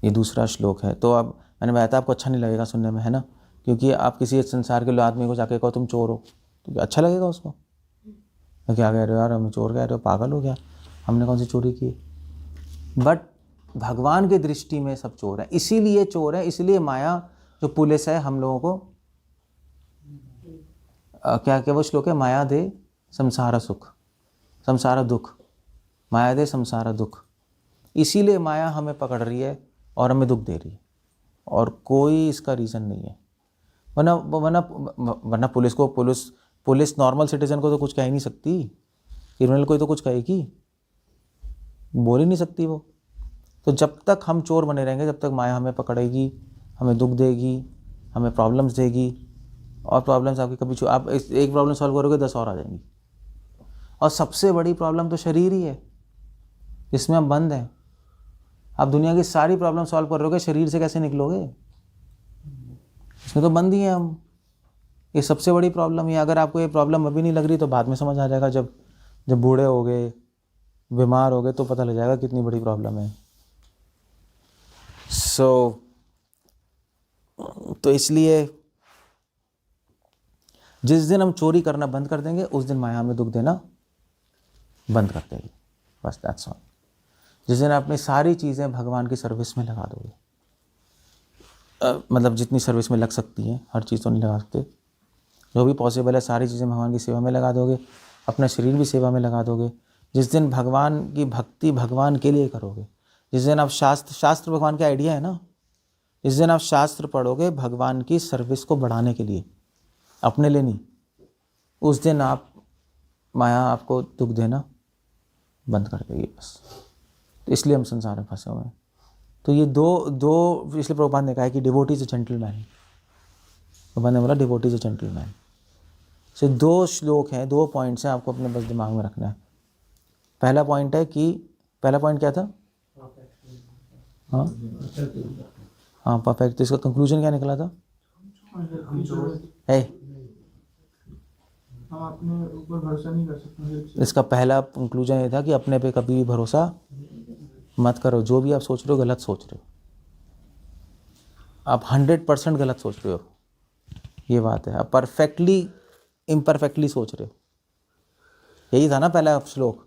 ये दूसरा श्लोक है। तो अब मैंने बताया था, आपको अच्छा नहीं लगेगा सुनने में, है ना, क्योंकि आप किसी संसार के आदमी को जाके कहो तुम चोर हो, तो क्या अच्छा लगेगा उसको? क्या कह रहे हो यार, हमें चोर कह रहे हो, पागल हो गया, हमने कौन सी चोरी की? बट भगवान की दृष्टि में सब चोर है, इसीलिए चोर है। इसीलिए माया जो पुलिस है हम लोगों को, क्या वो श्लोक है, माया दे संसार सुख संसार दुख, माया दे संसार दुख। इसीलिए माया हमें पकड़ रही है और हमें दुख दे रही है, और कोई इसका रीज़न नहीं है। वरना पुलिस नॉर्मल सिटीजन को तो कुछ कह ही नहीं सकती, क्रिमिनल को तो कुछ कहेगी, बोल ही नहीं सकती वो। तो जब तक हम चोर बने रहेंगे, जब तक माया हमें पकड़ेगी, हमें दुख देगी, हमें प्रॉब्लम्स देगी, और प्रॉब्लम्स आपकी कभी आप एक प्रॉब्लम सॉल्व करोगे 10 और आ जाएंगी। और सबसे बड़ी प्रॉब्लम तो शरीर ही है, जिसमें हम बंद हैं। आप दुनिया की सारी प्रॉब्लम सॉल्व करोगे, शरीर से कैसे निकलोगे? इसमें तो बंद ही हैं हम। ये सबसे बड़ी प्रॉब्लम है। अगर आपको ये प्रॉब्लम अभी नहीं लग रही तो बाद में समझ आ जाएगा, जब बूढ़े हो गए, बीमार हो गए, तो पता लग जाएगा कितनी बड़ी प्रॉब्लम है। तो इसलिए जिस दिन हम चोरी करना बंद कर देंगे, उस दिन माया हमें दुख देना बंद कर देगी। बस दैट्स ऑल। जिस दिन अपनी सारी चीज़ें भगवान की सर्विस में लगा दोगे, मतलब जितनी सर्विस में लग सकती हैं, हर चीज़ तो नहीं लगा सकते, जो भी पॉसिबल है सारी चीज़ें भगवान की सेवा में लगा दोगे, अपना शरीर भी सेवा में लगा दोगे। जिस दिन भगवान की भक्ति भगवान के लिए करोगे, जिस दिन आप शास्त्र भगवान का आइडिया है ना, जिस दिन आप शास्त्र पढ़ोगे भगवान की सर्विस को बढ़ाने के लिए, अपने लिए नहीं, उस दिन माया आपको दुख देना बंद कर देगी बस। तो इसलिए हम संसार में फंसे हुए हैं। तो ये दो इसलिए प्रभुपाद ने कहा है कि devotee is a gentleman. Prabhupada ने बोला डिवोटी इज अ जेंटलमैन। से 2 श्लोक हैं, 2 पॉइंट्स हैं, आपको अपने बस दिमाग में रखना है। पहला पॉइंट क्या था? हाँ परफेक्ट। तो इसका कंक्लूजन क्या निकला था? हम अपने ऊपर भरोसा नहीं कर सकते हैं। इसका पहला कंक्लूजन ये था कि अपने पे कभी भी भरोसा मत करो। जो भी आप सोच रहे हो गलत सोच रहे हो, आप 100% गलत सोच रहे हो, ये बात है। आप परफेक्टली इम्परफेक्टली सोच रहे हो, यही था ना पहला श्लोक।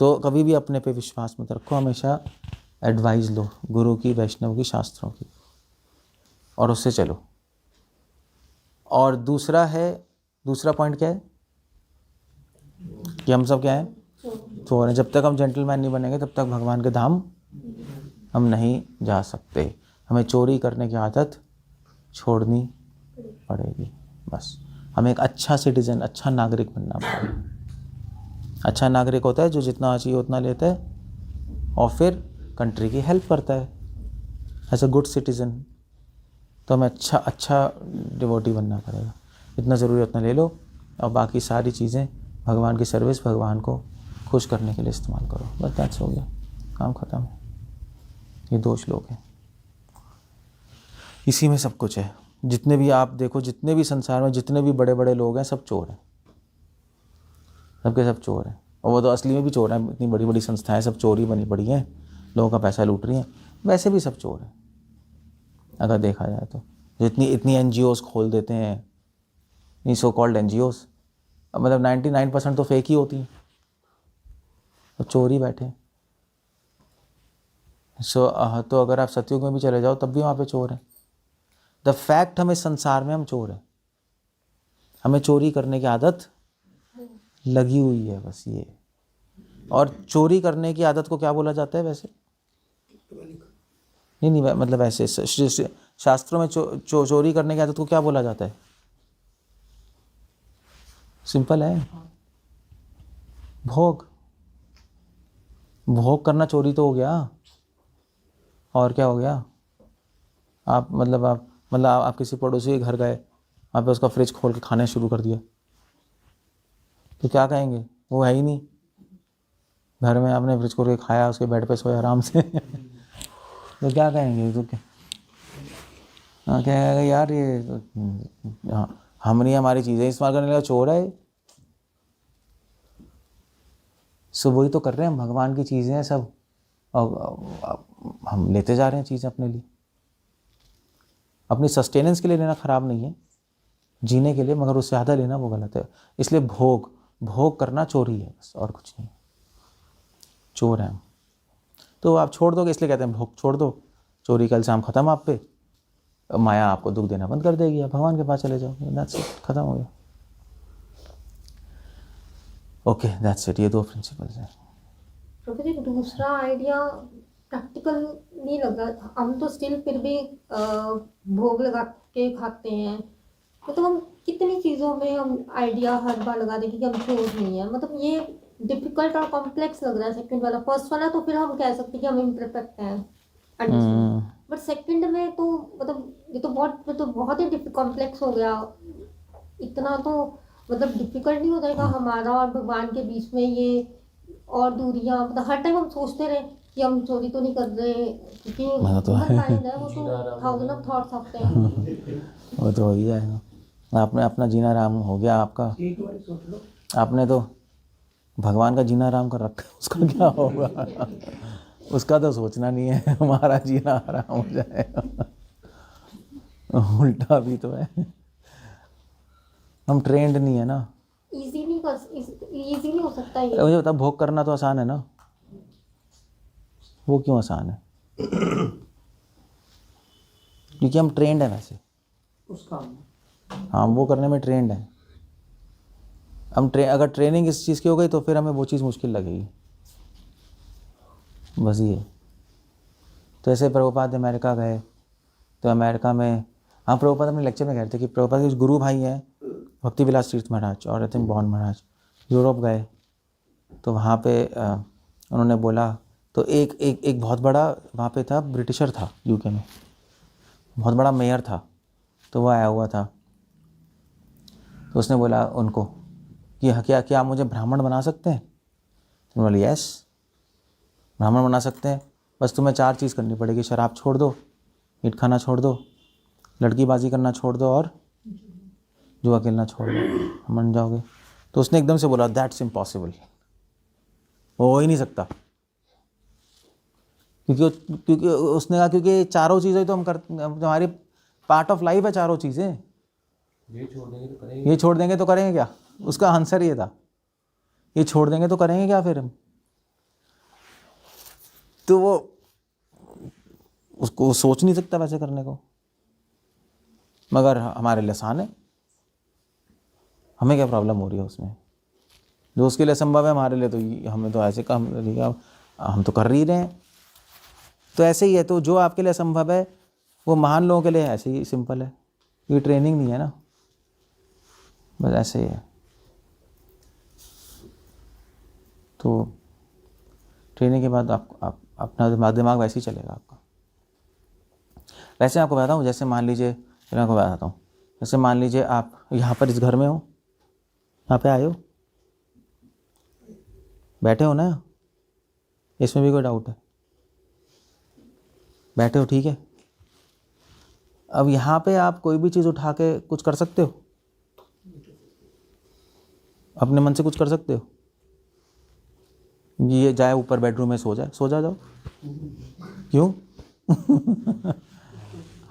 तो कभी भी अपने पे विश्वास मत रखो, हमेशा एडवाइस लो गुरु की, वैष्णव की, शास्त्रों की, और उससे चलो। और दूसरा पॉइंट क्या है कि हम सब क्या है, चोर हैं। जब तक हम जेंटलमैन नहीं बनेंगे तब तक भगवान के धाम हम नहीं जा सकते। हमें चोरी करने की आदत छोड़नी पड़ेगी। बस हमें एक अच्छा सिटीजन, अच्छा नागरिक बनना पड़ेगा। अच्छा नागरिक होता है जो जितना चाहिए उतना लेता है और फिर कंट्री की हेल्प करता है एज अ गुड सिटीजन। तो हमें अच्छा डिवोटी बनना पड़ेगा। जितना ज़रूरी है उतना ले लो और बाकी सारी चीज़ें भगवान की सर्विस, भगवान को खुश करने के लिए इस्तेमाल करो। बस दैट्स हो गया, काम ख़त्म है। ये 2 श्लोक हैं, इसी में सब कुछ है। जितने भी आप देखो, जितने भी संसार में जितने भी बड़े बड़े लोग हैं, सब चोर हैं, सबके सब चोर हैं। और वो तो असली में भी चोर हैं। इतनी बड़ी बड़ी संस्थाएं सब चोरी बनी पड़ी हैं, लोगों का पैसा लूट रही हैं। वैसे भी सब चोर हैं अगर देखा जाए तो। जो इतनी NGOs खोल देते हैं, ये सो कॉल्ड NGOs, मतलब 99% तो फेक ही होती हैं, तो चोर ही बैठे। तो अगर आप सतयुग में भी चले जाओ तब भी वहाँ पे चोर हैं। द फैक्ट, हमें संसार में हम चोर हैं, हमें चोरी करने की आदत लगी हुई है, बस ये। और चोरी करने की आदत को क्या बोला जाता है वैसे? नहीं, मतलब ऐसे शास्त्रों में चोरी करने की आदत को क्या बोला जाता है? सिंपल है, भोग। भोग करना चोरी तो हो गया, और क्या हो गया? आप किसी पड़ोसी के घर गए, वहाँ पे उसका फ्रिज खोल के खाने शुरू कर दिया, तो क्या कहेंगे? वो है ही नहीं घर में, आपने फ्रिज खोल के खाया, उसके बेड पे सोए आराम से तो क्या कहेंगे? तो क्या कहेगा? यार ये हम नहीं, हमारी चीज़ें इस्तेमाल करने लगा, चोर है। सो वही तो कर रहे हैं हम, भगवान की चीज़ें हैं सब, और हम लेते जा रहे हैं चीज़ें अपने लिए। अपनी सस्टेनेंस के लिए लेना ख़राब नहीं है, जीने के लिए, मगर उससे ज़्यादा लेना वो गलत है। इसलिए भोग करना चोरी है, बस, और कुछ नहीं। चोर हैं हम। तो आप छोड़ दोगे, इसलिए कहते हैं भोग छोड़ दो, चोरी का इल्ज़ाम ख़त्म आप पे, माया आपको दुख देना बंद कर देगी, आप भगवान के पास चले जाओ, दैट्स इट, ख़त्म हो गया। Okay, that's it. ये 2 प्रिंसिपल्स हैं। प्रभु जी, दूसरा आइडिया प्रैक्टिकल नहीं लग रहा। हम तो स्टिल फिर भी भोग लगा के खाते हैं। मतलब हम कितनी चीज़ों में हम आइडिया हर बार लगा देंगे कि हम चोर नहीं है। मतलब ये डिफिकल्ट और कॉम्प्लेक्स लग रहा है सेकंड वाला। फर्स्ट वाला तो फिर हम कह सकते हैं कि हम इम्परफेक्ट हैं, बट सेकंड में तो मतलब ये तो बहुत ही कॉम्प्लेक्स हो गया। इतना तो मतलब डिफिकल्ट नहीं हो जाएगा हमारा और भगवान के बीच में ये और दूरियां? मतलब हर टाइम हम सोचते रहे कि हम चोरी तो नहीं कर रहे, क्योंकि माइंड है वो तो 1000 ऑफ थॉट्स आते हैं। वो तो हो ही जाएगा। आपने अपना जीना आराम हो गया आपका, एक बार सोच लो, आपने तो भगवान का जीना आराम कर रखा है, उसका क्या होगा? उसका तो सोचना नहीं है, हमारा जीना आराम हो जाएगा। उल्टा भी तो है, हम ट्रेंड नहीं है ना। इजी नहीं हो सकता ये। मुझे बता, भोग करना तो आसान है ना, वो क्यों आसान है? क्योंकि हम ट्रेंड है वैसे उस काम में। हाँ, वो करने में ट्रेंड है हम। अगर ट्रेनिंग इस चीज़ की हो गई तो फिर हमें वो चीज़ मुश्किल लगेगी, बस ये। तो ऐसे प्रभुपाद अमेरिका गए, तो अमेरिका में, हाँ, प्रभुपाद अपने लेक्चर में कह रहे थे कि प्रभुपाद के गुरु भाई हैं भक्ति विलास तीर्थ महाराज और I think Bon Maharaj, Europe गए। तो वहाँ पे उन्होंने बोला, तो एक बहुत बड़ा वहाँ पे था, ब्रिटिशर था यूके में, बहुत बड़ा मेयर था, तो वो आया हुआ था। तो उसने बोला उनको कि क्या आप मुझे ब्राह्मण बना सकते हैं? तो बोले यस, ब्राह्मण बना सकते हैं, बस तुम्हें 4 चीज़ करनी पड़ेगी। शराब छोड़ दो, मीट खाना छोड़ दो, लड़कीबाजी करना छोड़ दो, और जो अकेला छोड़ दो, मन जाओगे। तो उसने एकदम से बोला दैट्स इम्पॉसिबल, हो ही नहीं सकता। क्योंकि उसने कहा क्योंकि चारों चीज़ें तो हम करते, हमारी पार्ट ऑफ लाइफ है चारों चीज़ें। ये छोड़ देंगे तो करेंगे। ये छोड़ देंगे तो करेंगे क्या? उसका आंसर ये था, ये छोड़ देंगे तो करेंगे क्या फिर हम? तो वो उसको सोच नहीं सकता वैसे करने को, मगर हमारे लिए आसान है। हमें क्या प्रॉब्लम हो रही है उसमें? जो उसके लिए संभव है हमारे लिए तो हमें तो ऐसे काम, हम तो कर ही रहे हैं। तो ऐसे ही है, तो जो आपके लिए संभव है वो महान लोगों के लिए ऐसे ही सिंपल है। ये ट्रेनिंग नहीं है ना, बस ऐसे ही है। तो ट्रेनिंग के बाद आप अपना दिमाग वैसे ही चलेगा आपका। वैसे आपको बताता हूँ, जैसे मान लीजिए, मैं आपको बताता हूँ, जैसे मान लीजिए आप यहाँ पर इस घर में हो, यहाँ पे आए हो, बैठे हो ना, इसमें भी कोई डाउट है? बैठे हो, ठीक है। अब यहाँ पे आप कोई भी चीज़ उठा के कुछ कर सकते हो? अपने मन से कुछ कर सकते हो? ये जाए ऊपर बेडरूम में सो जाओ। क्यों?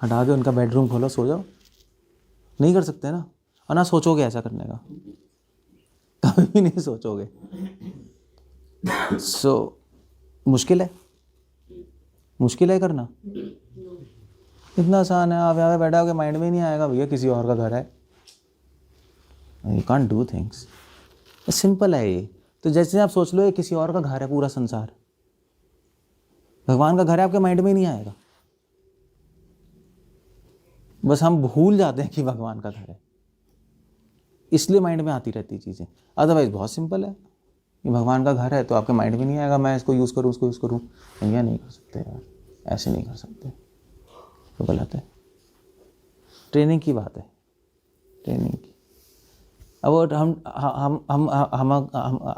हटा के उनका बेडरूम खोलो, सो जाओ। नहीं कर सकते ना, और ना सोचोगे ऐसा करने का, कभी भी नहीं सोचोगे। मुश्किल है करना। इतना आसान है, आप यहाँ पे बैठा होगे, माइंड में नहीं आएगा भैया किसी और का घर है। You can't do things, simple है ये। तो जैसे आप सोच लो ये किसी और का घर है, पूरा संसार भगवान का घर है, आपके माइंड में नहीं आएगा। बस हम भूल जाते हैं कि भगवान का घर है, इसलिए माइंड में आती रहती चीज़ें। अदरवाइज बहुत सिंपल है कि भगवान का घर है तो आपके माइंड में नहीं आएगा मैं इसको यूज़ करूँ, उसको यूज़ करूँ। भैया नहीं कर सकते यार, ऐसे नहीं कर सकते, तो गलत है। ट्रेनिंग की बात है, ट्रेनिंग की। अब हम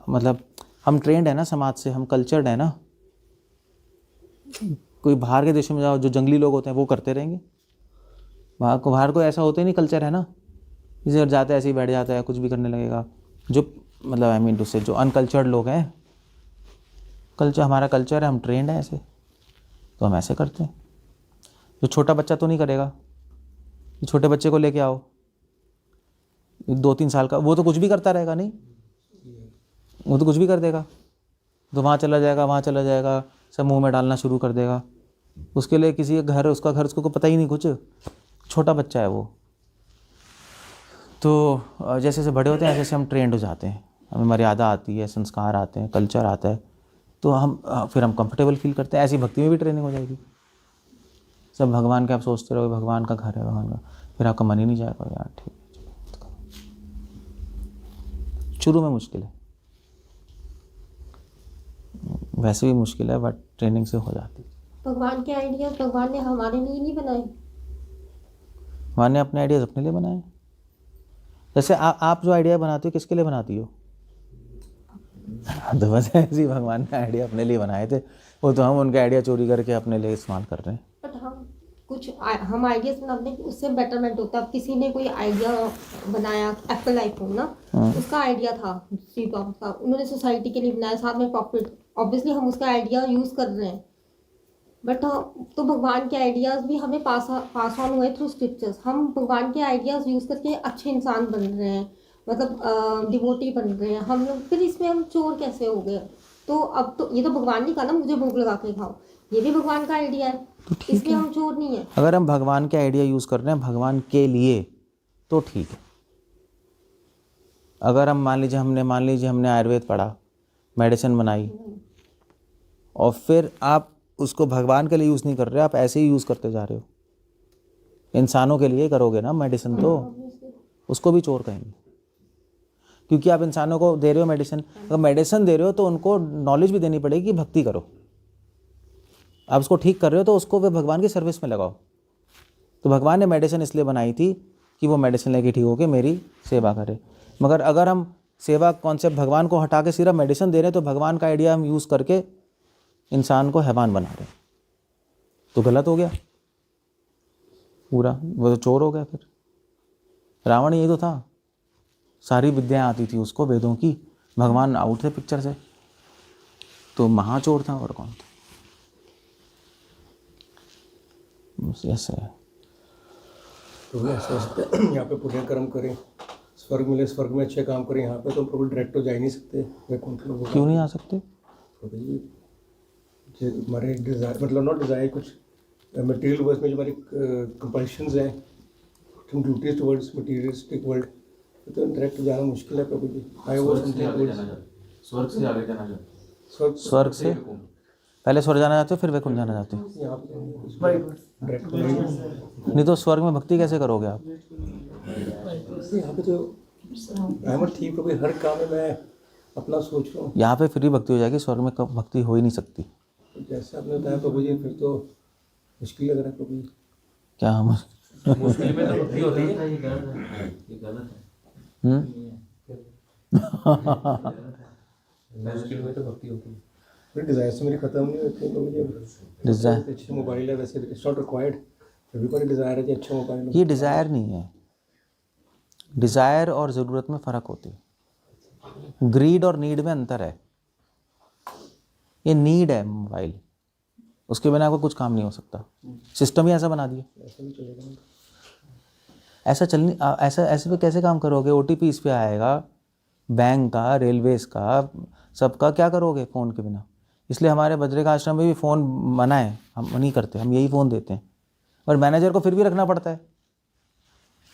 मतलब हम ट्रेंड है ना समाज से, हम कल्चर्ड है ना। कोई बाहर के देशों में जाओ, जो जंगली लोग होते हैं वो करते रहेंगे। बाहर को ऐसा होता ही नहीं, कल्चर है ना। इधर जाता है ऐसे ही बैठ जाता है, कुछ भी करने लगेगा। जो मतलब आई मीन टू से जो अनकल्चर्ड लोग हैं, हमारा कल्चर है, हम ट्रेंड है ऐसे, तो हम ऐसे करते हैं। जो छोटा बच्चा तो नहीं करेगा, छोटे बच्चे को लेके आओ 2-3 साल का, वो तो कुछ भी करता रहेगा। नहीं, वो तो कुछ भी कर देगा, तो वहाँ चला जाएगा, सब मुंह में डालना शुरू कर देगा। उसके लिए किसी का घर, उसका घर उसको पता ही नहीं कुछ, छोटा बच्चा है वो। तो जैसे जैसे बड़े होते हैं ऐसे हम ट्रेंड हो जाते हैं, हमें मर्यादा आती है, संस्कार आते हैं, कल्चर आता है, तो फिर हम कंफर्टेबल फील करते हैं। ऐसी भक्ति में भी ट्रेनिंग हो जाएगी। सब भगवान के आप सोचते रहोगे, भगवान का घर है, भगवान का, फिर आपका मन ही नहीं जाएगा यार ठीक है चलो। शुरू में मुश्किल है, वैसे भी मुश्किल है, बट ट्रेनिंग से हो जाती है। भगवान के आइडियाज भगवान ने हमारे लिए नहीं बनाए, भगवान ने अपने आइडियाज़ अपने लिए बनाए। जैसे आप जो आइडिया बनाती हो किसके लिए बनाती हो? तो बस ऐसे ही भगवान ने आइडिया अपने लिए बनाए थे, वो तो हम उनके आइडिया चोरी करके अपने लिए इस्तेमाल कर रहे हैं। बट हम आइडियाज बनाते हैं, उससे बेटरमेंट होता है। अब किसी ने कोई आइडिया बनाया, एप्पल आईफोन ना, उसका आइडिया था स्टीव जॉब्स का, उन्होंने सोसाइटी के लिए बनाया, साथ में प्रॉफिट, ऑब्वियसली हम उसका आइडिया यूज़ कर रहे हैं। बट तो भगवान के आइडियाज़ भी हमें पास ऑन हुए थ्रू स्क्रिप्चर्स। हम भगवान के आइडियाज़ यूज़ करके अच्छे इंसान बन रहे हैं, मतलब डिवोटी बन रहे हैं हम लोग। फिर इसमें हम चोर कैसे हो गए? तो अब तो ये तो भगवान ने कहा ना मुझे भूख लगा के खाओ, ये भी भगवान का आइडिया है, तो ठीक इसलिए है। हम चोर नहीं है। अगर हम भगवान के आइडिया यूज़ कर रहे हैं भगवान के लिए तो ठीक है। अगर हम मान लीजिए हमने आयुर्वेद पढ़ा, मेडिसिन बनाई, और फिर आप उसको भगवान के लिए यूज़ नहीं कर रहे, आप ऐसे ही यूज़ करते जा रहे हो, इंसानों के लिए करोगे ना मेडिसिन, तो उसको भी चोर कहेंगे। क्योंकि आप इंसानों को दे रहे हो मेडिसिन, अगर मेडिसिन दे रहे हो तो उनको नॉलेज भी देनी पड़ेगी कि भक्ति करो। आप उसको ठीक कर रहे हो तो उसको वे भगवान की सर्विस में लगाओ। तो भगवान ने मेडिसिन इसलिए बनाई थी कि वो मेडिसिन लेके ठीक होके मेरी सेवा करे। मगर अगर हम सेवा कॉन्सेप्ट भगवान को हटा के सिर्फ मेडिसिन दे रहे हैं तो भगवान का आइडिया हम यूज़ करके इंसान को हैवान बना रहे हैं, तो गलत हो गया पूरा, वो तो चोर हो गया फिर। रावण यही तो था, सारी विद्याएं आती थी उसको वेदों की, भगवान आउट थे पिक्चर से, तो महाचोर था और कौन था। बस ऐसे है। तो भी ऐसा हो सकता है यहाँ पे पुण्य कर्म करें, स्वर्ग मिले, स्वर्ग में अच्छे काम करें, यहाँ पे तो प्रभु डायरेक्ट तो जा ही नहीं सकते वैकुंठ लोग। क्यों नहीं आ सकते? प्रभु जी जो हमारे डिज़ायर, मतलब नॉट डिज़ायर, कुछ मटेरियल वर्ल्ड में जो हमारी कंपल्शंस हैं, ड्यूटीज टुवर्ड्स मटेरियलिस्टिक वर्ल्ड, तो डायरेक्ट जाना मुश्किल है प्रभु जी। आई वो स्वर्ग से आगे जाना चाहते स्वर्ग से पहले स्वर्ग जाना चाहते हो फिर वैकुंठ जाना चाहते हो? यहाँ पे डायरेक्ट नहीं तो स्वर्ग में भक्ति कैसे करोगे आप? यहाँ पे तो अहमद ठीक प्रभु, हर काम में मैं अपना सोच रहा हूँ। यहाँ पे फिर भी भक्ति हो जाएगी, स्वर्ग में कब भक्ति हो ही नहीं सकती। तो जैसे आपने बताया प्रभु जी, फिर तो मुश्किल लग रहा है प्रभु जी। क्या हम मुश्किल में तो भक्ति होती है, ये गलत है। मुश्किल में तो भक्ति होती है। फिर डिज़ायर से मेरी खत्म नहीं होती प्रभु जी। डिज़ायर, अच्छे मोबाइल है, वैसे it's not required, everybody desire है कि अच्छा मोबाइल हो। ये डिज़ायर नहीं है, डिज़ायर और ज़रूरत में फ़र्क होती है। ग्रीड और नीड में अंतर है। ये नीड है मोबाइल, उसके बिना कोई कुछ काम नहीं हो सकता, सिस्टम ही ऐसा बना दिया। ऐसा नहीं चलेगा ना। ऐसा चलनी ऐसे पे कैसे काम करोगे? OTP इस पे आएगा, बैंक का, रेलवेज़ का, सबका, क्या करोगे फ़ोन के बिना? इसलिए हमारे बद्रिका आश्रम में भी फ़ोन मना है, हम नहीं करते, हम यही फ़ोन देते हैं। और मैनेजर को फिर भी रखना पड़ता है,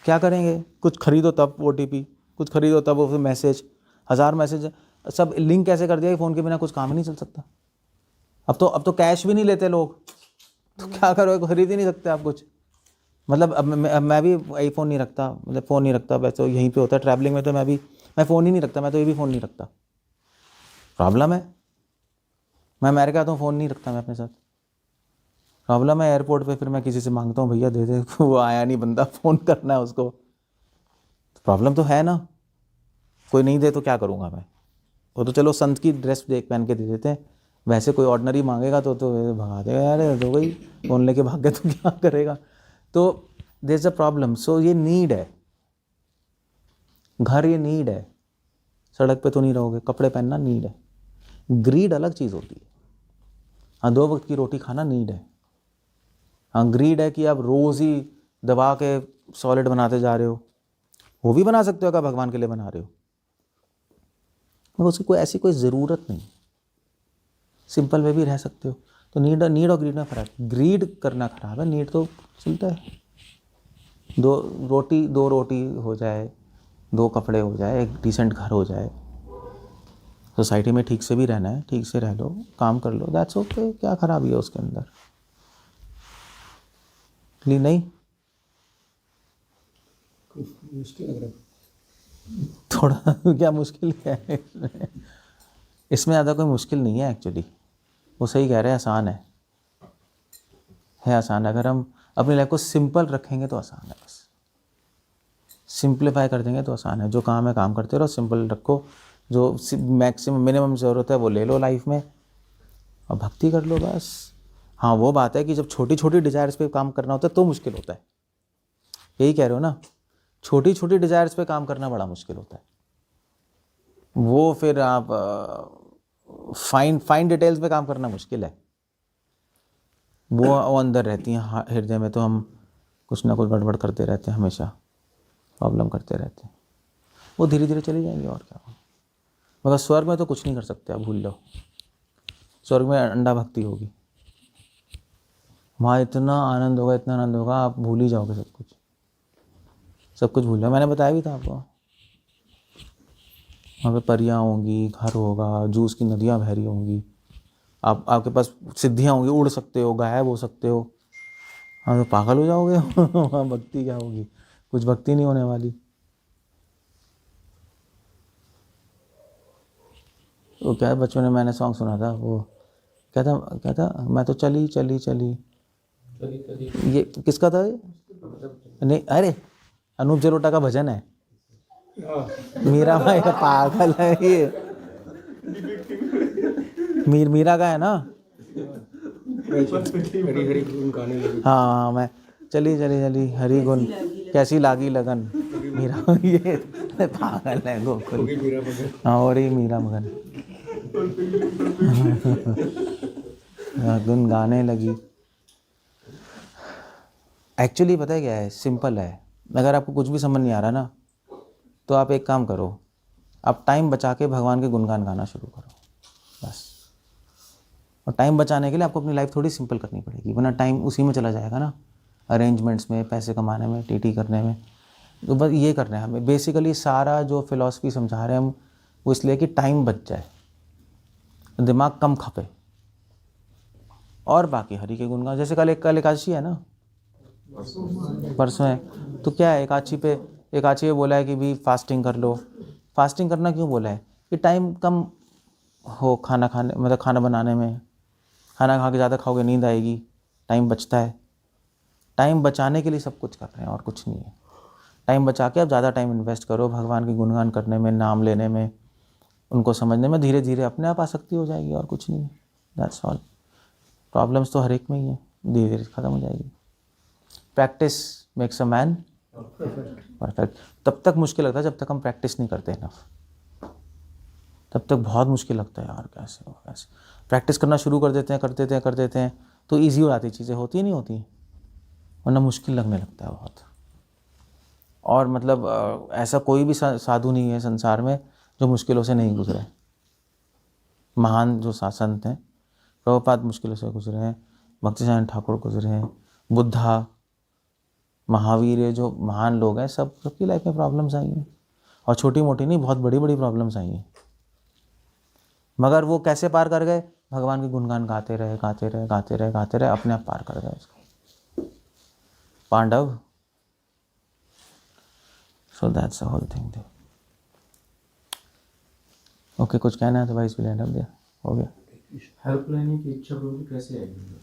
क्या करेंगे? कुछ खरीदो तब OTP, कुछ खरीदो तब वो मैसेज, 1000 मैसेज, सब लिंक कैसे कर दिया कि फ़ोन के बिना कुछ काम ही नहीं चल सकता। अब तो कैश भी नहीं लेते लोग, तो क्या करोगे? खरीद ही नहीं सकते आप कुछ। मतलब अब मैं भी आईफोन नहीं रखता, मतलब फ़ोन नहीं रखता, वैसे तो यहीं पे होता है ट्रैवलिंग में, तो मैं फ़ोन ही नहीं रखता, मैं तो ये भी फ़ोन नहीं रखता। प्रॉब्लम है, मैं अमेरिका आता हूँ, फ़ोन नहीं रखता मैं अपने साथ। प्रॉब्लम है एयरपोर्ट पे, फिर मैं किसी से मांगता हूँ भैया दे दे, वो आया नहीं बंदा, फ़ोन करना है उसको, तो प्रॉब्लम तो है ना। कोई नहीं दे तो क्या करूँगा मैं? वो तो चलो संत की ड्रेस देख पहन के दे देते हैं, वैसे कोई ऑर्डनरी मांगेगा तो भगा देगा, यार तो वही फ़ोन लेके भाग गया तो क्या करेगा? तो देयर इज़ अ प्रॉब्लम। सो ये नीड है, घर ये नीड है, सड़क पे तो नहीं रहोगे, कपड़े पहनना नीड है। ग्रीड अलग चीज़ होती है। हाँ, 2 वक्त की रोटी खाना नीड है। हाँ, ग्रीड है कि आप रोज़ ही दबा के सॉलिड बनाते जा रहे हो, वो भी बना सकते हो अगर भगवान के लिए बना रहे हो, मगर उसकी कोई ऐसी कोई ज़रूरत नहीं, सिंपल वे भी रह सकते हो। तो नीड और ग्रीड में फ़र्क। ग्रीड करना खराब है, नीड तो चलता है। 2 रोटी हो जाए, 2 कपड़े हो जाए, एक डिसेंट घर हो जाए, सोसाइटी में ठीक से भी रहना है, ठीक से रह लो, काम कर लो, दैट्स ओके। क्या खराबी है उसके अंदर? नहीं, मुश्किल लग रहा है थोड़ा क्या मुश्किल है इसमें ज़्यादा कोई मुश्किल नहीं है एक्चुअली। वो सही कह रहे हैं, आसान है आसान। अगर हम अपनी लाइफ को सिंपल रखेंगे तो आसान है, बस सिंप्लीफाई कर देंगे तो आसान है। जो काम है काम करते रहो, सिंपल रखो, जो मैक्सिमम मिनिमम ज़रूरत है वो ले लो लाइफ में और भक्ति कर लो बस। हाँ, वो बात है कि जब छोटी छोटी डिज़ायर्स पे काम करना होता है तो मुश्किल होता है, यही कह रहे हो ना? छोटी छोटी डिज़ायर्स पे काम करना बड़ा मुश्किल होता है। वो फिर आप फाइन डिटेल्स पे काम करना मुश्किल है, वो अंदर रहती हैं हृदय में, तो हम कुछ ना कुछ गड़बड़ करते रहते हैं, हमेशा प्रॉब्लम करते रहते हैं। वो धीरे धीरे चली जाएंगी और क्या। मगर स्वर्ग में तो कुछ नहीं कर सकते, आप भूल जाओ। स्वर्ग में अंडा भक्ति होगी, वहाँ इतना आनंद होगा, आप भूल ही जाओगे सब कुछ भूल जाओ। मैंने बताया भी था आपको, वहाँ पे परियाँ होंगी, घर होगा, जूस की नदियाँ बह रही होंगी, आपके पास सिद्धियाँ होंगी, उड़ सकते हो, गायब हो सकते हो। हाँ, तो पागल हो जाओगे वहाँ भक्ति क्या होगी? कुछ भक्ति नहीं होने वाली। वो क्या बचपन में मैंने सॉन्ग सुना था, वो क्या था मैं तो चली चली चली, ये किसका था ये? नहीं, अरे अनूप जलोटा का भजन है। मीरा भाई पागल है ये, मीरा का है ना? हरी हरी गुन गाने लगे। हाँ, मैं चली चली चली हरी गुन कैसी लागी लगन, मीरा ये पागल है गोकुल। होगी मीरा मगर। हाँ और ही मीरा मगन गुन गाने लगी। एक्चुअली पता है क्या है, सिंपल है। अगर आपको कुछ भी समझ नहीं आ रहा ना, तो आप एक काम करो, आप टाइम बचा के भगवान के गुणगान गाना शुरू करो बस। और टाइम बचाने के लिए आपको अपनी लाइफ थोड़ी सिंपल करनी पड़ेगी, वरना टाइम उसी में चला जाएगा ना, अरेंजमेंट्स में, पैसे कमाने में, टीटी करने में। तो बस ये करना है हमें। बेसिकली सारा जो फिलॉसफी समझा रहे हैं हम, वो इसलिए कि टाइम बच जाए, दिमाग कम खपे। और बाकी हरि के गुणगान, जैसे कल एकादशी है ना, परसों है, तो क्या है, एकादशी पे बोला है कि भी फास्टिंग कर लो। फास्टिंग करना क्यों बोला है? कि टाइम कम हो खाना खाने, मतलब खाना बनाने में। खाना खा के ज़्यादा खाओगे नींद आएगी, टाइम बचता है। टाइम बचाने के लिए सब कुछ कर रहे हैं और कुछ नहीं है। टाइम बचा के आप ज़्यादा टाइम इन्वेस्ट करो भगवान के गुणगान करने में, नाम लेने में, उनको समझने में। धीरे धीरे अपने आप आसक्ति हो जाएगी और कुछ नहीं है। That's all. प्रॉब्लम्स तो हर एक में ही है, धीरे धीरे ख़त्म हो जाएगी। Practice makes a man perfect. तब तक मुश्किल लगता है जब तक हम प्रैक्टिस नहीं करते इनफ, तब तक बहुत मुश्किल लगता है यार, कैसे हो कैसे। प्रैक्टिस करना शुरू कर देते हैं तो ईजी हो जाती चीज़ें, होती ही नहीं होती, वरना मुश्किल लगने लगता है बहुत। और मतलब ऐसा कोई भी साधु नहीं है संसार में जो मुश्किलों से नहीं गुजरे। महान जो संत हैं, प्रभुपाद मुश्किलों से गुजरे हैं, भक्तिसाधन ठाकुर गुजरे हैं, बुद्धा, महावीर, ये जो महान लोग हैं, सबकी लाइफ में प्रॉब्लम्स आई हैं। और छोटी मोटी नहीं, बहुत बड़ी बड़ी प्रॉब्लम्स आई हैं। मगर वो कैसे पार कर गए? भगवान के गुणगान गाते रहे, अपने आप पार कर गए उसको। Pandav. So that's the whole thing. Okay, कुछ कहना है तो भाई इसमें एंड अप दिया, हो गया। हेल्प लेने की इच्छा पूरी कैसे आएगी?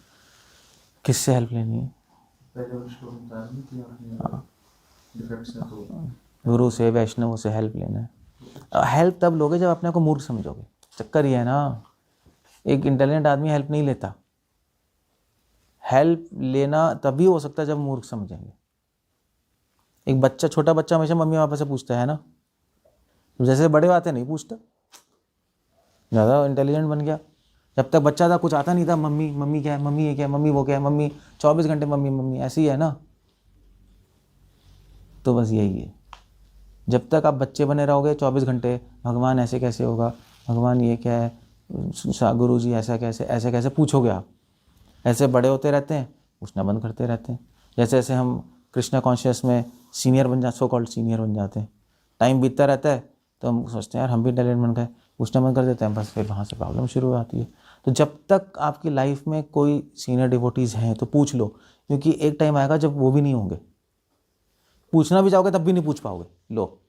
किससे हेल्प लेनी है? पहले उसको बता रही थी आपने। हाँ, डिफेक्ट्स है तो गुरु से, वैष्णव से हेल्प लेना है। हेल्प तब लोगे जब अपने को मूर्ख समझोगे। चक्कर ये है ना, एक इंटेलिजेंट आदमी हेल्प नहीं लेता। हेल्प लेना तभी हो सकता है जब मूर्ख समझेंगे। एक बच्चा, छोटा बच्चा हमेशा मम्मी पापा से पूछता है ना, जैसे बड़े बातें नहीं पूछता। ज़्यादा इंटेलिजेंट बन गया। जब तक बच्चा था कुछ आता नहीं था, मम्मी क्या है, मम्मी ये क्या है, मम्मी वो क्या है, मम्मी 24 घंटे मम्मी, ऐसी है ना। तो बस यही है, जब तक आप बच्चे बने रहोगे 24 घंटे, भगवान ऐसे कैसे होगा, भगवान ये क्या है, गुरु जी ऐसा कैसे पूछोगे आप। ऐसे बड़े होते रहते हैं, पूछना बंद करते रहते हैं। जैसे जैसे हम कृष्णा कॉन्शियस में सीनियर बन जाते, सो कॉल्ड सीनियर बन जाते हैं, टाइम बीतता रहता है तो हम सोचते हैं यार हम भी इंटेलिजेंट बन गए, पूछना बंद कर देते हैं, बस फिर वहाँ से प्रॉब्लम शुरू हो जाती है। तो जब तक आपकी लाइफ में कोई सीनियर डिवोटीज़ हैं तो पूछ लो, क्योंकि एक टाइम आएगा जब वो भी नहीं होंगे। पूछना भी चाहोगे तब भी नहीं पूछ पाओगे, लो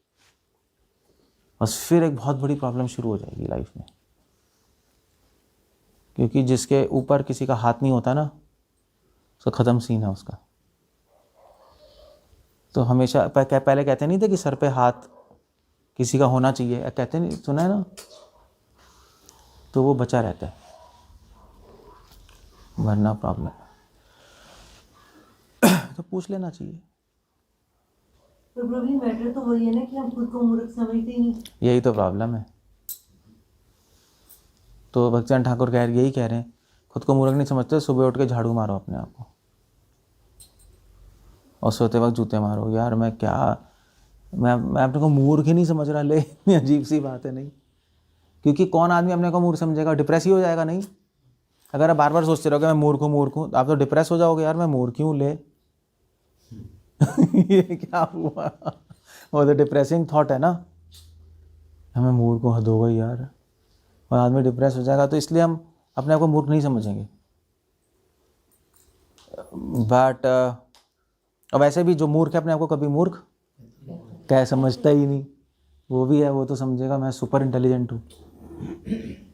बस फिर एक बहुत बड़ी प्रॉब्लम शुरू हो जाएगी लाइफ में। क्योंकि जिसके ऊपर किसी का हाथ नहीं होता ना, उसका ख़त्म सीन है उसका। तो हमेशा पहले कहते नहीं थे कि सर पे हाथ किसी का होना चाहिए, कहते नहीं, सुना है ना, तो वो बचा रहता है, वरना प्रॉब्लम। तो पूछ लेना चाहिए। तो प्रॉब्लम मैटर तो वही है ना कि हम खुद को मूर्ख समझते ही नहीं। यही तो प्रॉब्लम है। तो भक्तिसाधन ठाकुर यही कह रहे हैं, खुद को मूर्ख नहीं समझते, सुबह उठ के झाड़ू मारो अपने आप को और सोते वक्त जूते मारो। यार मैं अपने को मूर्ख ही नहीं समझ रहा, ले इतनी अजीब सी बात है। नहीं, क्योंकि कौन आदमी अपने को मूर्ख समझेगा? डिप्रेस ही हो जाएगा। नहीं, अगर आप बार बार सोचते रहोगे मैं मूर्ख हूँ, आप तो डिप्रेस हो जाओगे। यार मैं मूर्ख हूँ, ले ये क्या हुआ? वो तो डिप्रेसिंग थॉट है ना, हमें मूर्ख को हद हो गई यार, और आदमी डिप्रेस हो जाएगा। तो इसलिए हम अपने आप को मूर्ख नहीं समझेंगे। बट अब ऐसे भी जो मूर्ख है अपने आप को कभी मूर्ख क्या समझता ही नहीं, वो भी है, वो तो समझेगा मैं सुपर इंटेलिजेंट हूँ।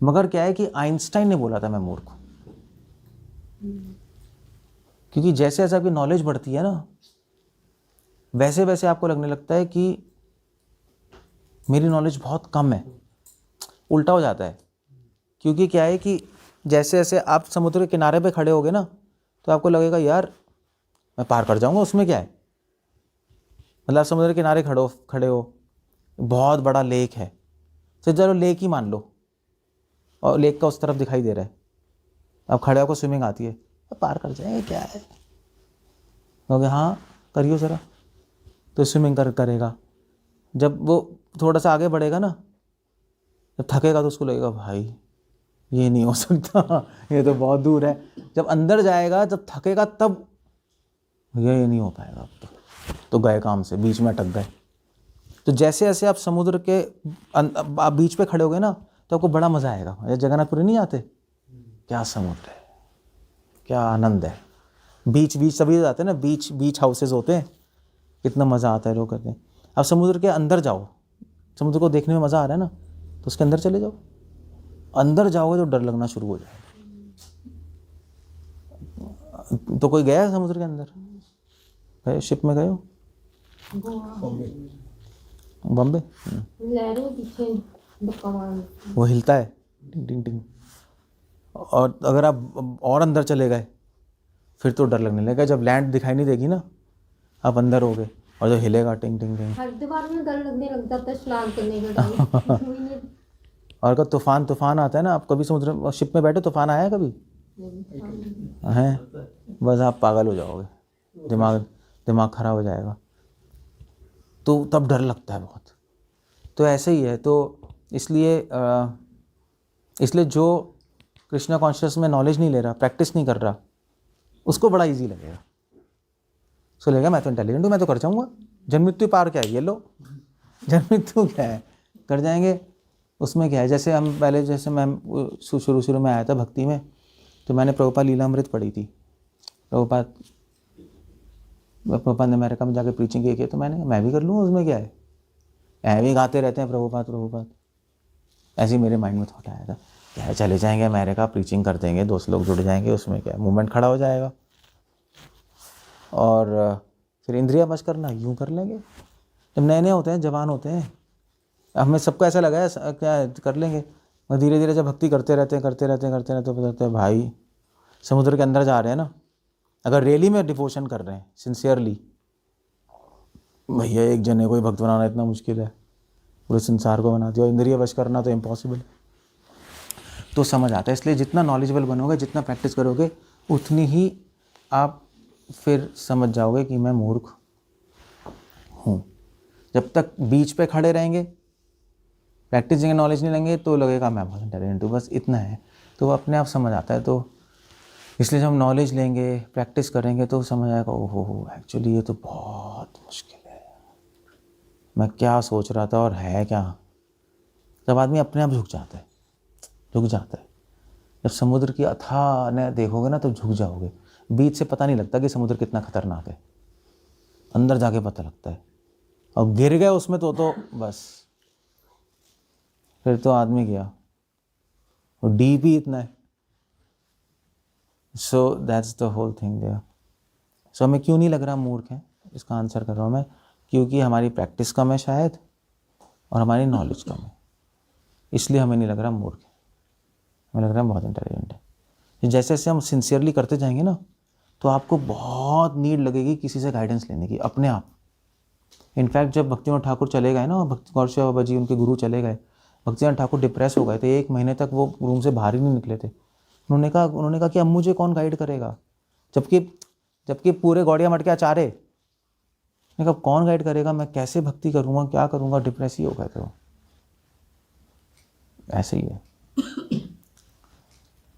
मगर क्या है कि आइंस्टाइन ने बोला था मैं मूर्ख हूँ। क्योंकि जैसे जैसे आपकी नॉलेज बढ़ती है ना, वैसे वैसे आपको लगने लगता है कि मेरी नॉलेज बहुत कम है। उल्टा हो जाता है। क्योंकि क्या है कि जैसे जैसे आप समुद्र के किनारे पे खड़े होगे ना, तो आपको लगेगा यार मैं पार कर जाऊंगा, उसमें क्या है। मतलब आप समुद्र के किनारे खड़े हो, बहुत बड़ा लेक है, तो चलो लेक ही मान लो, और लेक का उस तरफ दिखाई दे रहा है, अब खड़े होकर स्विमिंग आती है, तो पार कर जाएंगे क्या है, कहोगे हाँ करियो ज़रा, तो स्विमिंग करेगा। जब वो थोड़ा सा आगे बढ़ेगा ना, जब थकेगा तो उसको लगेगा भाई ये नहीं हो सकता, ये तो बहुत दूर है। जब अंदर जाएगा, जब थकेगा, तब ये नहीं हो पाएगा, अब तो गए काम से, बीच में अटक गए। तो जैसे जैसे आप समुद्र के आप बीच पे खड़े हो गए ना, तो आपको बड़ा मज़ा आएगा। ये जगन्नाथपुरी नहीं आते, क्या समुद्र है, क्या आनंद है। बीच सभी जाते हैं ना, बीच हाउसेज होते हैं, कितना मज़ा आता है, लोग करते हैं। आप समुद्र के अंदर जाओ, समुद्र को देखने में मज़ा आ रहा है ना, तो उसके अंदर चले जाओ। अंदर जाओगे तो डर लगना शुरू हो जाएगा। तो कोई गया है समुद्र के अंदर, गए शिप में गए हो? बॉम्बे लहरें पीछे धक्का मार, वो हिलता है टिंग टिंग टिंग। और अगर आप और अंदर चले गए फिर तो डर लगने लगेगा। जब लैंड दिखाई नहीं देगी ना, आप अंदर हो गए, और जो हिलेगा टिंग टिंग टिंग। हरिद्वार में डर लगने लग जाता है स्नान करने के टाइम। और अगर तूफान आता है ना, आप कभी समुद्र शिप में बैठे, तूफान आया है कभी? हैं, बस आप पागल हो जाओगे, दिमाग खराब हो जाएगा, तो तब डर लगता है बहुत। तो ऐसे ही है। तो इसलिए जो कृष्णा कॉन्शियस में नॉलेज नहीं ले रहा, प्रैक्टिस नहीं कर रहा, उसको बड़ा इजी लगेगा। उसको लगेगा मैं तो इंटेलिजेंट हूँ, मैं तो कर जाऊँगा, जन्म मृत्यु पार क्या है, ये लो जन्म मृत्यु क्या है, कर जाएंगे, उसमें क्या है। जैसे हम पहले, जैसे मैं शुरू में आया था भक्ति में, तो मैंने प्रभुपाद लीलामृत पढ़ी थी। प्रभुपाद ने अमेरिका में जाके प्रीचिंग की, तो मैंने कहा मैं भी कर लूँगा, उसमें क्या है, भी गाते रहते हैं प्रभुपाद। ऐसे ही मेरे माइंड में थॉट आया था, क्या है, चले जाएंगे अमेरिका, प्रीचिंग कर देंगे, 200 लोग जुड़ जाएंगे, उसमें क्या है, मूवमेंट खड़ा हो जाएगा। और फिर इंद्रिया वश करना यूँ कर लेंगे। जब नए होते हैं, जवान होते हैं, हमें सबको ऐसा लगा है क्या कर लेंगे, और धीरे धीरे जब भक्ति करते रहते हैं तो पता चलता है भाई समुद्र के अंदर जा रहे हैं ना। अगर रियली में डिवोशन कर रहे हैं सिंसियरली, भैया एक जने को ही भक्त बनाना इतना मुश्किल है, पूरे संसार को बना दिया, इंद्रिय वश करना तो इम्पॉसिबल है। तो समझ आता है। इसलिए जितना नॉलेजेबल बनोगे, जितना प्रैक्टिस करोगे, उतनी ही आप फिर समझ जाओगे कि मैं मूर्ख हूँ। जब तक बीच पे खड़े रहेंगे, प्रैक्टिस जगह नॉलेज नहीं लेंगे, तो लगेगा मैं बहुत इंटेलिजेंट हूँ, बस इतना है। तो अपने आप समझ आता है। तो इसलिए जब हम नॉलेज लेंगे, प्रैक्टिस करेंगे, तो समझ आएगा ओहो एक्चुअली ये तो बहुत मुश्किल है, मैं क्या सोच रहा था और है क्या। जब आदमी अपने आप झुक जाता है। जब समुद्र की अथाह ने देखोगे ना, तो झुक जाओगे। बीच से पता नहीं लगता कि समुद्र कितना खतरनाक है, अंदर जाके पता लगता है। और गिर गए उसमें तो बस फिर तो आदमी गया, और डीप ही इतना है। So that's the whole thing there. So हमें क्यों नहीं लग रहा मूर्ख है, इसका आंसर कर रहा हूँ मैं, क्योंकि हमारी प्रैक्टिस कम है शायद, और हमारी नॉलेज कम है, इसलिए हमें नहीं लग रहा मूर्ख है, हमें लग रहा है बहुत इंटेलिजेंट है। जैसे जैसे हम सिंसियरली करते जाएंगे ना, तो आपको बहुत नीड लगेगी किसी से गाइडेंस लेने की, अपने आप। इनफैक्ट जब भक्तिनाथ ठाकुर चले गए ना, भक्ति गौर सेवा बाबा जी उनके गुरु चले गए, भक्तिनाथ ठाकुर डिप्रेस हो गए थे, 1 महीने तक वो रूम से बाहर ही नहीं निकले थे। उन्होंने कहा कि अब मुझे कौन गाइड करेगा, जबकि पूरे गौड़िया मठ के आचार्य ने कहा कौन गाइड करेगा, मैं कैसे भक्ति करूँगा, क्या करूँगा, डिप्रेस ही हो गए थे वो। ऐसे ही है।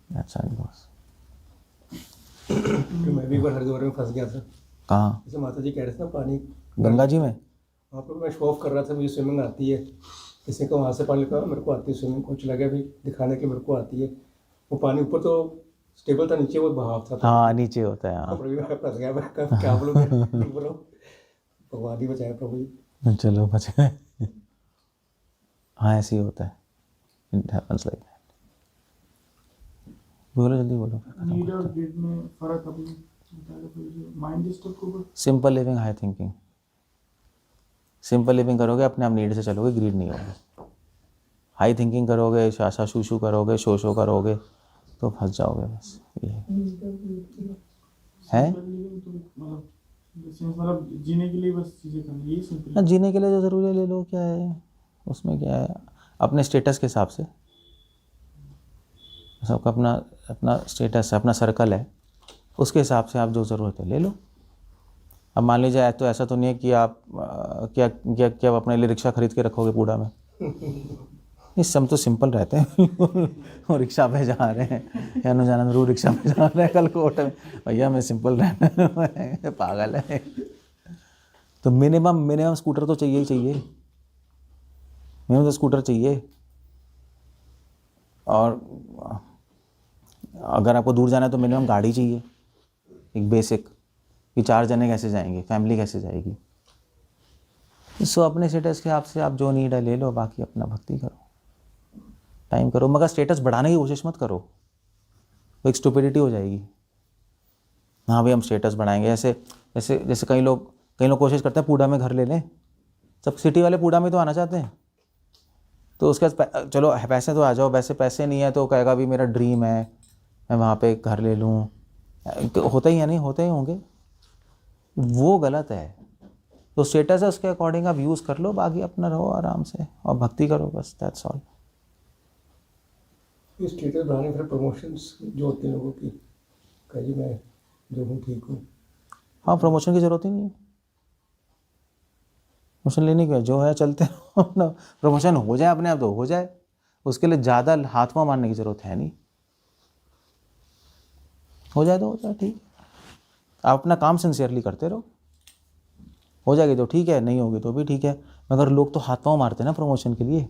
That's how it goes. तो मैं भी एक बार हरिद्वार में फंस गया था। कहाँ? जैसे माता जी कह रहे थे ना, पानी गंगा जी में। वहाँ पर मैं शो ऑफ कर रहा था, मुझे स्विमिंग आती है। किसी को वहाँ से पानी लगा, मेरे को आती है स्विमिंग, कुछ लगा भी दिखाने के मेरे को आती है। वो पानी ऊपर तो स्टेबल था, नीचे वो बहाव था। हाँ नीचे होता है। हाँ प्रभु जी मैं फंस गया, मैं क्या बोलूँ, भगवान ही बचाए प्रभु जी। चलो बच गए। हाँ ऐसे ही होता है, इट हैपेंस लाइक दैट। बोलो जल्दी बोलो। नीड और ग्रिड में फर्क अभी माइंड डिस्टर्ब को। Simple living, high thinking. Simple living करोगे, अपने आप नीड से चलोगे, ग्रीड नहीं होगी। हाई थिंकिंग करोगे, शाशा शूशू करोगे, शो करोगे, तो फंस जाओगे। बस ये है। लिविंग तो मतलब मतलब जीने के लिए बस चीज़ें करनी, यही ना सिंपल। जीने के लिए जो ज़रूरी है ले लो, क्या है उसमें, क्या है अपने स्टेटस के हिसाब से। सबका अपना अपना स्टेटस है, अपना सर्कल है, उसके हिसाब से आप जो ज़रूरत है ले लो। अब मान लीजिए तो ऐसा तो नहीं है कि आप क्या क्या क्या आप अपने लिए रिक्शा खरीद के रखोगे पूड़ा में। इस सब तो सिंपल रहते हैं। वो रिक्शा पे जा रहे हैं, या अनुजानंद रू रिक्शा पे जा रहे हैं कल कोर्ट में, भैया मैं सिंपल रहना। पागल है। तो मिनिमम स्कूटर तो चाहिए ही चाहिए, मिनिमम तो स्कूटर चाहिए। और अगर आपको दूर जाना है तो मिनिमम गाड़ी चाहिए, एक बेसिक, कि 4 जने कैसे जाएंगे, फैमिली कैसे जाएगी। सो अपने स्टेटस के हिसाब से आप जो नीड है ले लो, बाकी अपना भक्ति करो, टाइम करो, मगर स्टेटस बढ़ाने की कोशिश मत करो, वो एक स्टुपिडिटी हो जाएगी। हाँ भाई हम स्टेटस बढ़ाएंगे, ऐसे जैसे जैसे कई लोग कोशिश करते हैं पूडा में घर ले लें। सब सिटी वाले पूडा में तो आना चाहते हैं, तो उसके बाद चलो पैसे तो आ जाओ, वैसे पैसे नहीं है तो कहेगा भी मेरा ड्रीम है मैं वहाँ पे घर ले लूँ। होता ही है, नहीं होते ही होंगे, वो गलत है। तो स्टेटस है उसके अकॉर्डिंग आप यूज़ कर लो, बाकी अपना रहो आराम से और भक्ति करो, बस दैट्स ऑल। ये स्टेटस बढ़ाने फिर प्रमोशंस जो होते हैं लोगों की, कहिए मैं जो हूँ ठीक हूँ। हाँ प्रमोशन की ज़रूरत ही नहीं है, प्रमोशन लेने की जो है चलते रहो ना, प्रमोशन हो जाए अपने आप तो हो जाए, उसके लिए ज़्यादा हाथ पाँव मारने की ज़रूरत है नहीं, हो जाए तो हो जाए, ठीक। आप अपना काम सिंसियरली करते रहो, हो जाएगी तो ठीक है, नहीं होगी तो भी ठीक है। मगर लोग तो हाथ पाँव मारते हैं ना प्रमोशन के लिए,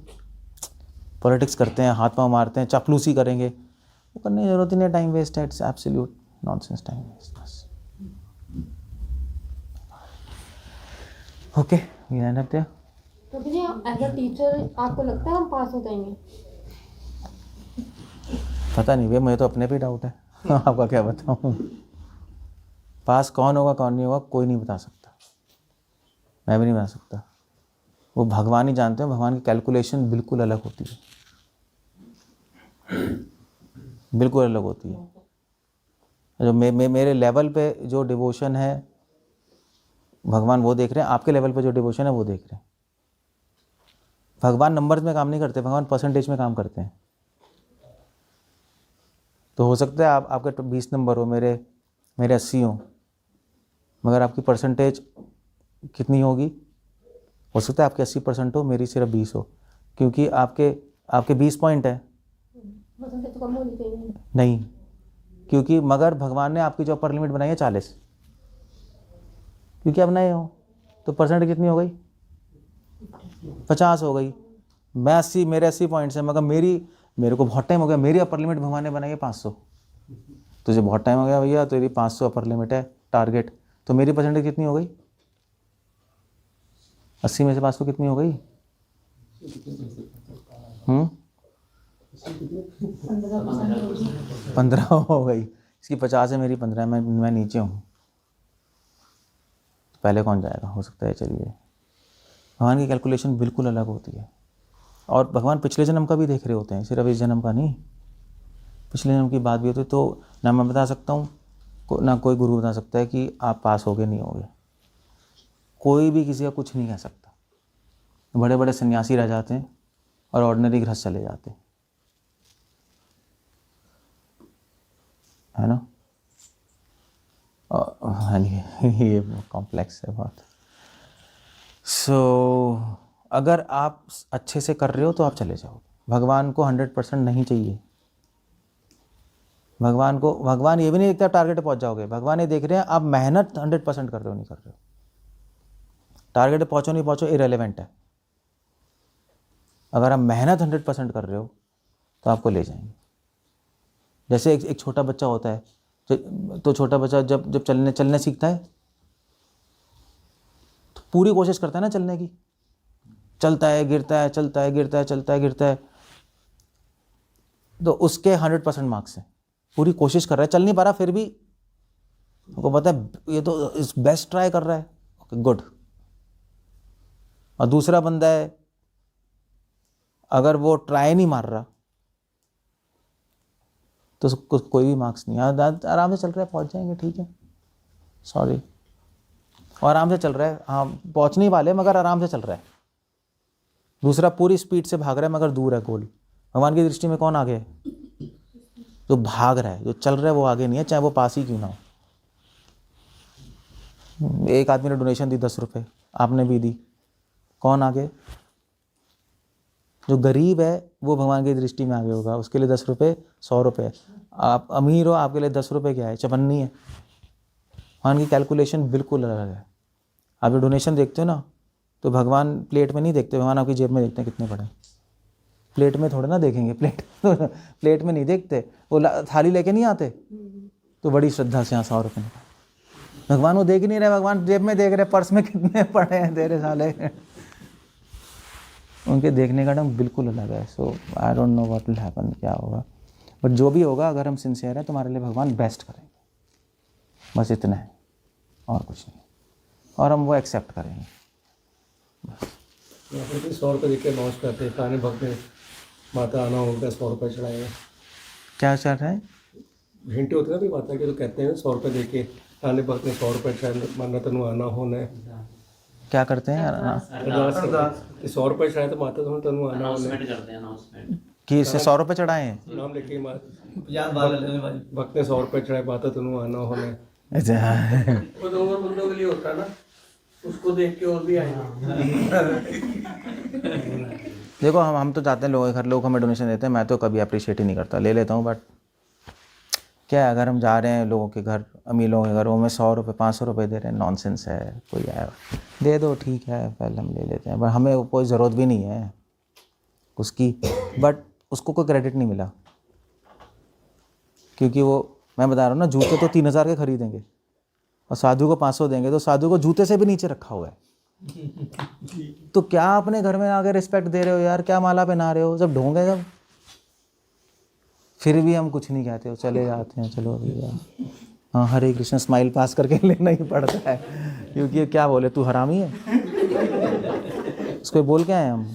पॉलिटिक्स करते हैं, हाथ पाँव मारते हैं, चापलूसी करेंगे, वो करने की ज़रूरत ही नहीं, टाइम वेस्ट है, it's absolute nonsense, time waste बस। Okay we end up there. तो जी एज अ टीचर आपको लगता है हम पास हो जाएंगे? पता नहीं भैया, मुझे तो अपने पे डाउट है। आपका क्या बताऊँ, पास कौन होगा कौन नहीं होगा कोई नहीं बता सकता, मैं भी नहीं बता सकता, वो भगवान ही जानते हैं। भगवान की कैलकुलेशन बिल्कुल अलग होती है, बिल्कुल अलग होती है। जो मेरे लेवल पे जो डिवोशन है भगवान वो देख रहे हैं, आपके लेवल पे जो डिवोशन है वो देख रहे हैं। भगवान नंबर्स में काम नहीं करते, भगवान परसेंटेज में काम करते हैं। तो हो सकता है आपके 20 नंबर हो, मेरे 80 हो, मगर आपकी परसेंटेज कितनी होगी, हो सकता है आपके 80% हो, मेरी सिर्फ 20 हो, क्योंकि आपके 20 पॉइंट है परसेंटेज तो कम होनी चाहिए। नहीं, क्योंकि मगर भगवान ने आपकी जो अपर लिमिट बनाई है 40, क्योंकि आप नए हो, तो परसेंटेज कितनी हो गई, 50 हो गई। मैं 80, मेरे 80 पॉइंट्स हैं, मगर मेरे को बहुत टाइम हो गया, मेरी अपर लिमिट भगवान ने बनाई है 500। तुझे बहुत टाइम हो गया भैया, तेरी 500 अपर लिमिट है टारगेट, तो मेरी परसेंटेज कितनी हो गई, 80 में से 500 कितनी हो गई, 15 हो गई। इसकी 50 है, मेरी 15 है, मैं नीचे हूँ, तो पहले कौन जाएगा, हो सकता है। चलिए, भगवान की कैलकुलेशन बिल्कुल अलग होती है, और भगवान पिछले जन्म का भी देख रहे होते हैं, सिर्फ इस जन्म का नहीं, पिछले जन्म की बात भी होती है। तो ना मैं बता सकता हूँ, ना कोई गुरु बता सकता है कि आप पास होगे नहीं होगे, कोई भी किसी का कुछ नहीं कह सकता। बड़े बड़े सन्यासी रह जाते हैं और ऑर्डिनरी गृहस्थ चले जाते हैं, है ना। हाँ जी, ये कॉम्प्लेक्स है बहुत। सो अगर आप अच्छे से कर रहे हो तो आप चले जाओ। भगवान को 100% नहीं चाहिए, भगवान ये भी नहीं देखते आप टारगेट पे पहुंच जाओगे, भगवान ये देख रहे हैं आप मेहनत 100% कर रहे हो नहीं कर रहे हो। टारगेट पे पहुंचो नहीं पहुंचो इरेलेवेंट है, अगर आप मेहनत 100% कर रहे हो तो आपको ले जाएंगे। जैसे एक छोटा बच्चा होता है, तो छोटा बच्चा जब चलने सीखता है तो पूरी कोशिश करता है ना चलने की, चलता है गिरता है, चलता है गिरता है, चलता है गिरता है, तो उसके 100% मार्क्स हैं। पूरी कोशिश कर रहा है, चल नहीं पा रहा, फिर भी आपको पता है ये तो इस बेस्ट ट्राई कर रहा है, ओके गुड। और दूसरा बंदा है, अगर वो ट्राई नहीं मार रहा तो उसको कोई भी मार्क्स नहीं, आराम से चल रहा है, पहुंच जाएंगे, ठीक है, सॉरी। और आराम से चल रहा है, हाँ पहुँच नहीं वाले मगर आराम से चल रहा है। दूसरा पूरी स्पीड से भाग रहा है मगर दूर है गोल। भगवान की दृष्टि में कौन आगे है? जो भाग रहा है, जो चल रहा है वो आगे नहीं है, चाहे वो पास ही क्यों ना हो। एक आदमी ने डोनेशन दी 10 रुपये, आपने भी दी, कौन आगे? जो गरीब है वो भगवान की दृष्टि में आगे होगा, उसके लिए 10 रुपये 100 रुपये। आप अमीर हो, आपके लिए 10 रुपये क्या है? चपन्नी है। भगवान की कैलकुलेशन बिल्कुल अलग है। आप जो डोनेशन देखते हो ना, तो भगवान प्लेट में नहीं देखते, भगवान आपकी जेब में देखते हैं कितने पड़े। प्लेट में थोड़े ना देखेंगे, प्लेट में नहीं देखते, वो थाली लेके नहीं आते तो बड़ी श्रद्धा से यहाँ 100 रुपये निकाल। भगवान वो देख ही नहीं रहे, भगवान जेब में देख रहे, पर्स में कितने पड़े हैं तेरे साले। उनके देखने का ढंग बिल्कुल अलग है। So I don't know what will happen, क्या होगा, बट जो भी होगा अगर हम सिंसियर हैं तो हमारे लिए भगवान बेस्ट करेंगे, बस इतना है और कुछ नहीं, और हम वो एक्सेप्ट करेंगे। यहाँ पर भी 100 रुपये देख के अनाउंस करते हैं, पुराने भक्त ने माता आना होगा 100 रुपये चढ़ाएगा। क्या चल रहा है? घंटे होते हैं ना भी माता के, तो कहते हैं 100 रुपये दे के पुराने भक्त ने 100 रुपये चढ़ाए, माना तनु आना होना है। क्या करते हैं? अरदास करते हैं 100 रुपये चढ़ाए तो माता तनु आना होना है। कि इससे 100 रुपये चढ़ाए हैं? नाम लेके भक्त ने 100 रुपये चढ़ाए, माता तनु आना होना है। अच्छा, वो 2 और बंदों के लिए होता है ना, उसको देख के और भी आएंगे। देखो हम तो जाते हैं लोगों के घर, लोग हमें डोनेशन देते हैं, मैं तो कभी अप्रिशिएट ही नहीं करता, ले लेता हूँ, बट क्या है, अगर हम जा रहे हैं लोगों के घर, अमीर लोगों के घर, वो में 100 रुपये 500 रुपये दे रहे हैं, नॉनसेंस है। कोई आया दे दो, ठीक है, पहले हम ले लेते हैं, बट हमें कोई ज़रूरत भी नहीं है उसकी, बट उसको कोई क्रेडिट नहीं मिला, क्योंकि वो, मैं बता रहा हूँ ना, जूते तो 3000 के खरीदेंगे और साधु को 500 देंगे, तो साधु को जूते से भी नीचे रखा हुआ है। तो क्या अपने घर में आके रिस्पेक्ट दे रहे हो यार? क्या माला पहना रहे हो? जब ढोंगे जब, फिर भी हम कुछ नहीं कहते हो, चले जाते हैं, चलो भैया, हाँ हरे कृष्ण स्माइल पास करके लेना ही पड़ता है, क्योंकि क्या बोले, तू हरामी है, उसको बोल के आए हम,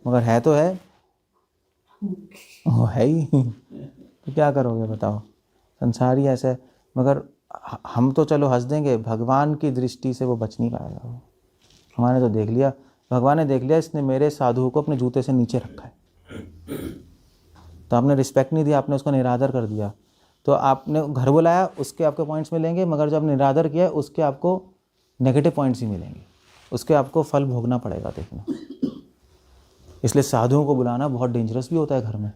मगर है तो है, वो है ही, तो क्या करोगे बताओ, संसार ही ऐसा है। मगर हम तो चलो हंस देंगे, भगवान की दृष्टि से वो बच नहीं पाएगा। वो हमारे तो देख लिया, भगवान ने देख लिया, इसने मेरे साधु को अपने जूते से नीचे रखा है, तो आपने रिस्पेक्ट नहीं दिया, आपने उसको निरादर कर दिया, तो आपने घर बुलाया, उसके आपके पॉइंट्स मिलेंगे, मगर जब निरादर किया उसके आपको नेगेटिव पॉइंट्स ही मिलेंगे, उसके आपको फल भोगना पड़ेगा, देखना। इसलिए साधुओं को बुलाना बहुत डेंजरस भी होता है घर में।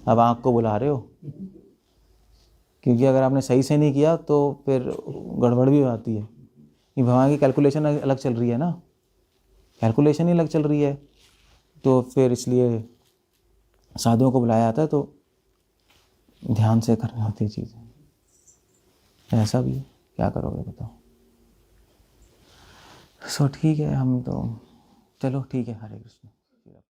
अब आँख को बुला रहे हो, क्योंकि अगर आपने सही से नहीं किया तो फिर गड़बड़ भी हो जाती है। ये भगवान की कैलकुलेशन अलग चल रही है ना, कैलकुलेशन ही अलग चल रही है, तो फिर इसलिए साधुओं को बुलाया जाता है, तो ध्यान से करनी होती है चीज़ें। ऐसा भी है, क्या करोगे बताओ। सो ठीक है, हम तो चलो ठीक है, हरे कृष्ण।